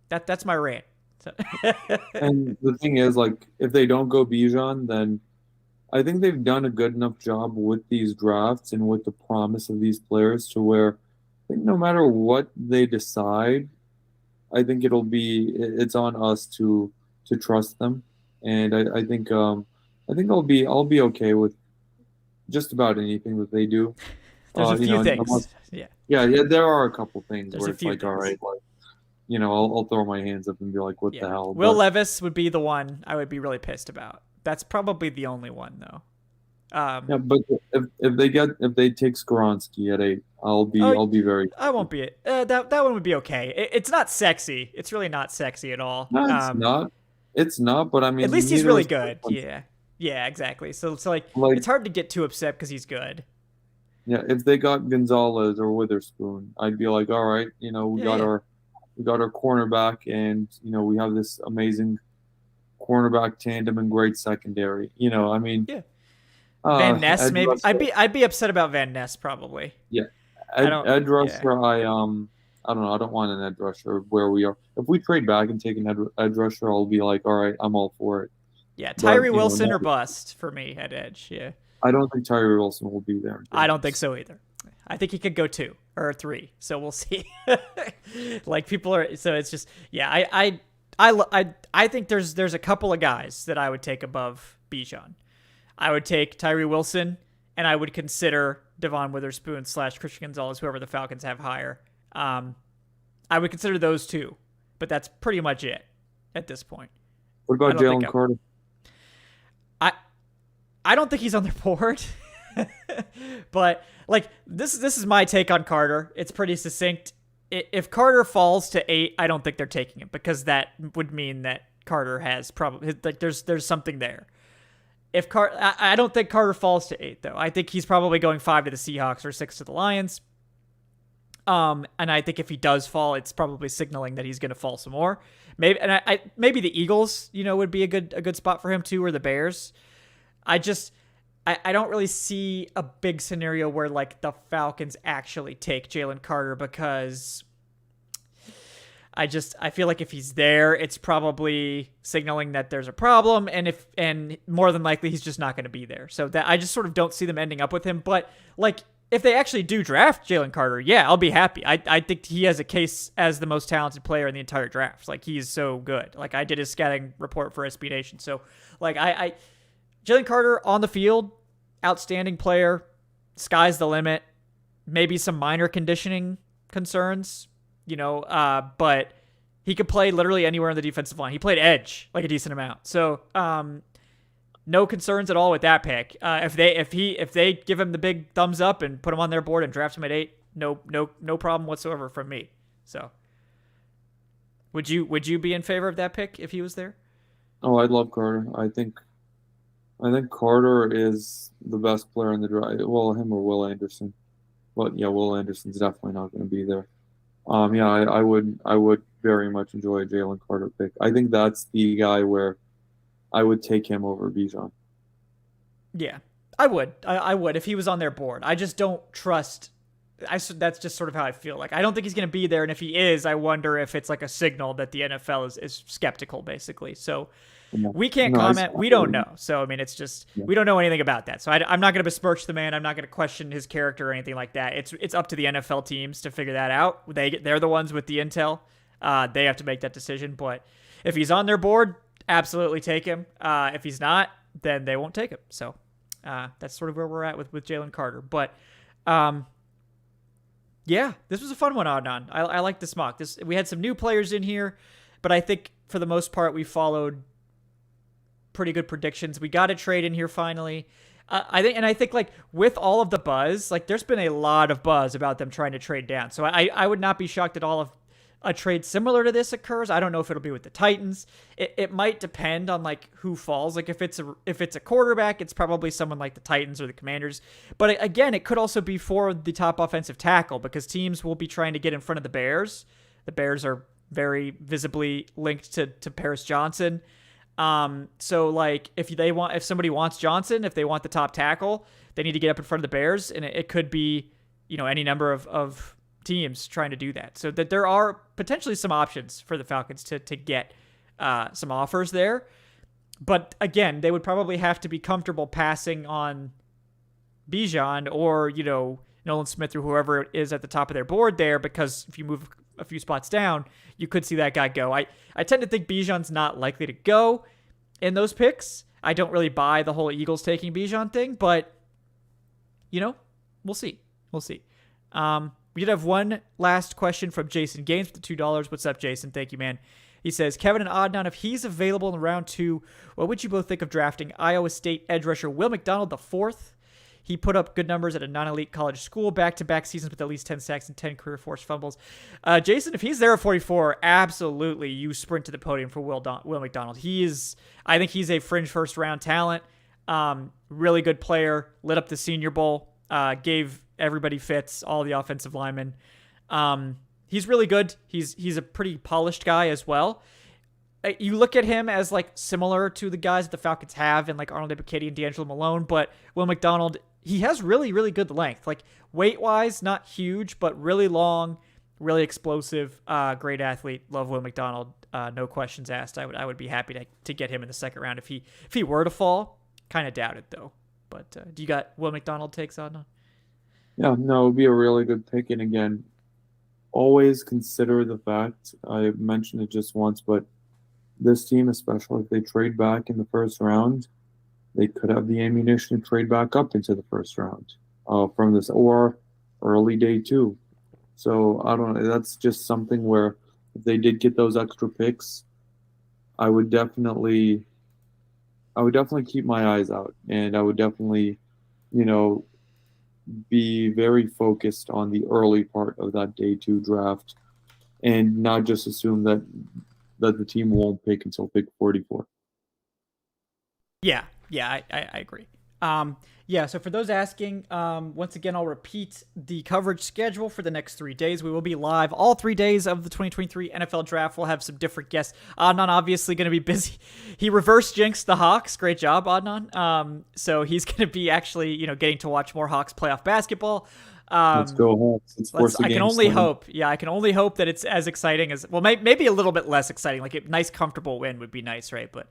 that's my rant. So. And the thing is, like, if they don't go Bijan, then I think they've done a good enough job with these drafts and with the promise of these players to where I think no matter what they decide, I think it's on us to trust them. And I think I'll be okay with just about anything that they do. There's a few things. Yeah, there are a couple things There's where it's like, things. All right, like, you know, I'll throw my hands up and be like, what the hell? Will Levis would be the one I would be really pissed about. That's probably the only one, though. Yeah, but if they take Skoronski at 8, I'll be very. I won't be it. That one would be okay. It's not sexy. It's really not sexy at all. No, it's not. It's not. But I mean, at least he's really good. Yeah, exactly. So like it's hard to get too upset because he's good. Yeah, if they got Gonzalez or Witherspoon, I'd be like, all right, you know, we got our cornerback, and you know, we have this amazing cornerback tandem and great secondary. You know, I mean, yeah. Van Ness, maybe. I'd be upset about Van Ness probably. Yeah, edge rusher. Yeah. I don't know. I don't want an edge rusher where we are. If we trade back and take an edge rusher, I'll be like, all right, I'm all for it. Yeah, Tyree Wilson or bust for me at edge. Yeah. I don't think Tyree Wilson will be there. I don't think so either. I think he could go 2 or 3. So we'll see. Like, people are. So it's just, yeah. I think there's a couple of guys that I would take above Bijan. I would take Tyree Wilson, and I would consider Devon Witherspoon / Christian Gonzalez, whoever the Falcons have higher. I would consider those two, but that's pretty much it at this point. What about Jalen Carter? I don't think he's on their board, but like this is my take on Carter. It's pretty succinct. if Carter falls to 8, I don't think they're taking him, because that would mean that Carter has probably, like, there's something there. I don't think Carter falls to 8 though. I think he's probably going 5 to the Seahawks or 6 to the Lions. And I think if he does fall, it's probably signaling that he's going to fall some more. Maybe the Eagles, would be a good spot for him too, or the Bears. I don't really see a big scenario where like the Falcons actually take Jalen Carter, because I feel like if he's there, it's probably signaling that there's a problem, and more than likely he's just not going to be there. So that I just sort of don't see them ending up with him. But like, if they actually do draft Jalen Carter, yeah, I'll be happy. I think he has a case as the most talented player in the entire draft. Like, he's so good. Like, I did his scouting report for SB Nation. So like, Jalen Carter on the field, outstanding player, sky's the limit. Maybe some minor conditioning concerns, but he could play literally anywhere on the defensive line. He played edge like a decent amount. So, no concerns at all with that pick. If they give him the big thumbs up and put him on their board and draft him at 8, no problem whatsoever from me. So, would you be in favor of that pick if he was there? Oh, I love Carter. I think Carter is the best player in the draft. Well, him or Will Anderson. But yeah, Will Anderson's definitely not going to be there. Yeah, I would very much enjoy a Jalen Carter pick. I think that's the guy where I would take him over Bijan. Yeah, I would. I would if he was on their board. I just don't trust. That's just sort of how I feel. Like, I don't think he's going to be there, and if he is, I wonder if it's like a signal that the NFL is skeptical, basically. So we can't comment. We don't know. So I mean, it's just we don't know anything about that. So I'm not going to besmirch the man. I'm not going to question his character or anything like that. It's up to the NFL teams to figure that out. They're the ones with the intel. They have to make that decision. But if he's on their board, absolutely take him. If he's not, then they won't take him. So that's sort of where we're at with Jalen Carter. But yeah, this was a fun one, Adnan. I like this mock. We had some new players in here, but I think for the most part we followed pretty good predictions. We got a trade in here finally. I think like with all of the buzz, like there's been a lot of buzz about them trying to trade down. So I would not be shocked at all if a trade similar to this occurs. I don't know if it'll be with the Titans. It might depend on like who falls. Like if it's a quarterback, it's probably someone like the Titans or the Commanders. But again, it could also be for the top offensive tackle, because teams will be trying to get in front of the Bears. The Bears are very visibly linked to Paris Johnson. So like if somebody wants Johnson, if they want the top tackle, they need to get up in front of the Bears, and it could be, any number of teams trying to do that. So that there are potentially some options for the Falcons to get some offers there. But again, they would probably have to be comfortable passing on Bijan or, Nolan Smith or whoever it is at the top of their board there, because if you move a few spots down, you could see that guy go. I tend to think Bijan's not likely to go in those picks. I don't really buy the whole Eagles taking Bijan thing, but, we'll see. We'll see. We did have one last question from Jason Gaines with the $2. What's up, Jason? Thank you, man. He says, Kevin and Adnan, if he's available in round 2, what would you both think of drafting Iowa State edge rusher Will McDonald IV? He put up good numbers at a non-elite college school, back-to-back seasons with at least 10 sacks and 10 career forced fumbles. Jason, if he's there at 44, absolutely you sprint to the podium for Will McDonald. I think he's a fringe first-round talent, really good player, lit up the Senior Bowl, gave everybody fits, all the offensive linemen. He's really good. He's a pretty polished guy as well. You look at him as like similar to the guys that the Falcons have, and like Arnold Ebiketie and D'Angelo Malone, but Will McDonald, he has really, really good length. Like weight-wise, not huge, but really long, really explosive, great athlete. Love Will McDonald. No questions asked. I would be happy to get him in the second round if he were to fall. Kind of doubt it though. But do you got Will McDonald takes on? Yeah, no, it would be a really good pick. And again, always consider the fact, I mentioned it just once, but this team, especially if they trade back in the first round, they could have the ammunition to trade back up into the first round from this, or early day 2. So I don't know. That's just something where if they did get those extra picks, I would definitely keep my eyes out, and I would definitely, be very focused on the early part of that day 2 draft and not just assume that the team won't pick until pick 44. Yeah, I agree. Yeah, so for those asking, once again, I'll repeat the coverage schedule for the next 3 days. We will be live all 3 days of the 2023 NFL Draft. We'll have some different guests. Adnan obviously going to be busy. He reverse jinxed the Hawks. Great job, Adnan. So he's going to be actually, getting to watch more Hawks playoff basketball. Let's go Hawks. I can only hope. Yeah, I can only hope that it's as exciting as, well, maybe a little bit less exciting. Like a nice, comfortable win would be nice, right? But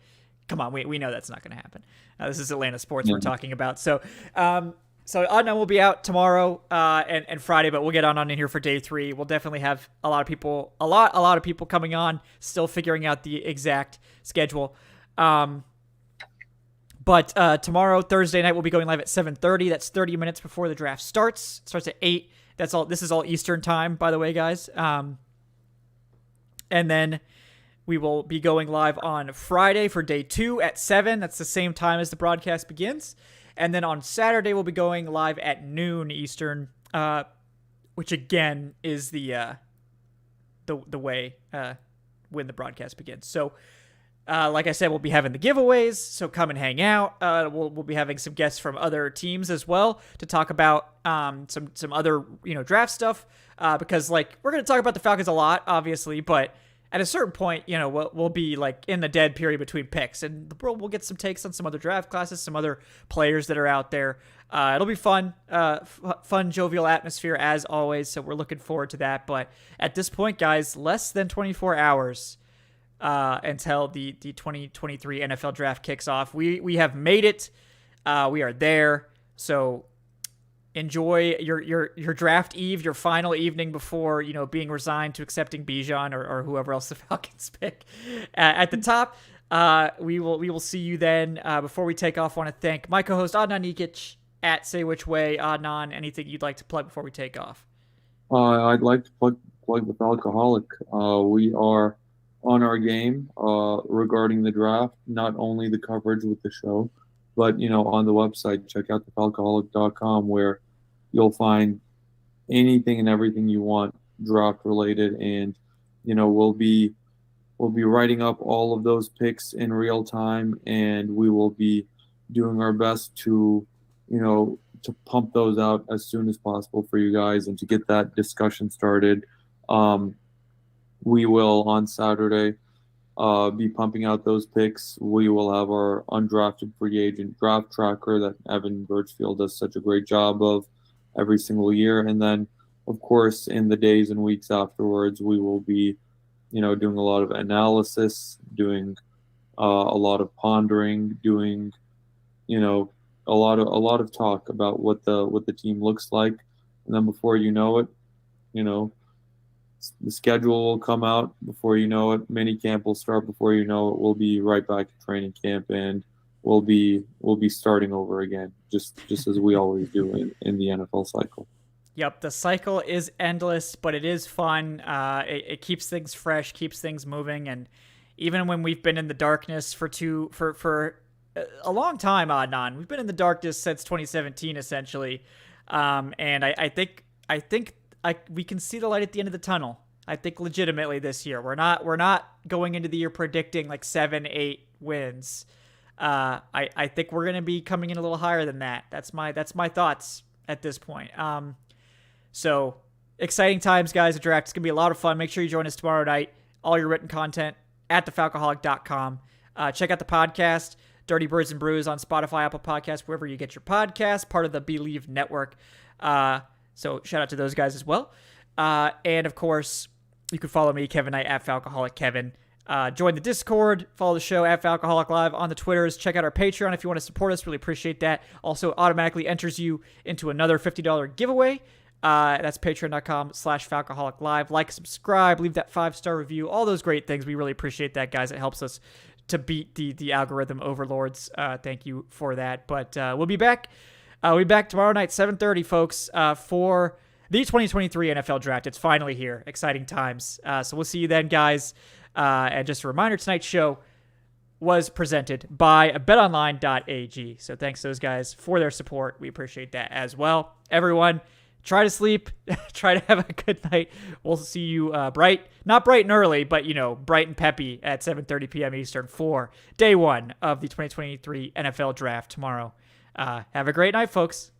come on, we know that's not going to happen. This is Atlanta sports we're talking about. So, Adnan will be out tomorrow and Friday, but we'll get on in here for day 3. We'll definitely have a lot of people, a lot of people coming on, still figuring out the exact schedule. But tomorrow, Thursday night, we'll be going live at 7:30. That's 30 minutes before the draft starts. It starts at 8. That's all. This is all Eastern time, by the way, guys. And then we will be going live on Friday for day 2 at 7. That's the same time as the broadcast begins. And then on Saturday, we'll be going live at noon Eastern, which again is the way when the broadcast begins. So, like I said, we'll be having the giveaways. So come and hang out. We'll be having some guests from other teams as well to talk about some other draft stuff. Because we're going to talk about the Falcons a lot, obviously, but at a certain point, we'll be in the dead period between picks, and we'll get some takes on some other draft classes, some other players that are out there. It'll be fun, fun, jovial atmosphere as always. So we're looking forward to that. But at this point, guys, less than 24 hours until the 2023 NFL Draft kicks off. We have made it. We are there. So enjoy your draft eve, your final evening before being resigned to accepting Bijan or whoever else the Falcons pick at the top. We will see you then. Before we take off, I want to thank my co-host Adnan Ikic at Say Which Way. Adnan, anything you'd like to plug before we take off? I'd like to plug the Falcoholic. We are on our game regarding the draft, not only the coverage with the show, but on the website, check out thefalcoholic.com, where you'll find anything and everything you want draft related, and we'll be writing up all of those picks in real time, and we will be doing our best to to pump those out as soon as possible for you guys and to get that discussion started. We will on Saturday be pumping out those picks. We will have our undrafted free agent draft tracker that Evan Birchfield does such a great job of every single year. And then, of course, in the days and weeks afterwards, we will be, doing a lot of analysis, doing a lot of pondering, doing, a lot of talk about what the team looks like. And then before you know it, the schedule will come out. Before you know it, mini camp will start. Before you know it, we'll be right back to training camp, and we'll be starting over again, just as we always do in the NFL cycle. Yep, the cycle is endless, but it is fun. It keeps things fresh, keeps things moving, and even when we've been in the darkness for a long time, Adnan, we've been in the darkness since 2017, essentially, and I think we can see the light at the end of the tunnel. I think legitimately this year we're not going into the year predicting 7-8 wins. I think we're gonna be coming in a little higher than that. That's my thoughts at this point. So exciting times, guys. The draft is gonna be a lot of fun. Make sure you join us tomorrow night. All your written content at thefalcoholic.com. Check out the podcast, Dirty Birds and Brews, on Spotify, Apple Podcasts, wherever you get your podcasts, part of the Believe Network. So shout out to those guys as well. And of course, you can follow me, Kevin Knight, at Falcoholic Kevin. Join the Discord, follow the show at Falcoholic Live on the Twitters. Check out our Patreon if you want to support us. Really appreciate that. Also automatically enters you into another $50 giveaway. That's patreon.com/Falcoholic Live. Like, subscribe, leave that 5-star review, all those great things. We really appreciate that, guys. It helps us to beat the algorithm overlords. Thank you for that. But we'll be back. We'll be back tomorrow night, 7:30, folks, for the 2023 NFL Draft. It's finally here. Exciting times. So we'll see you then, guys. And just a reminder, tonight's show, was presented by betonline.ag. So thanks to those guys for their support. We appreciate that as well. Everyone, try to sleep. Try to have a good night. We'll see you not bright and early, but, bright and peppy at 7:30 p.m. Eastern for day one of the 2023 NFL Draft tomorrow. Have a great night, folks.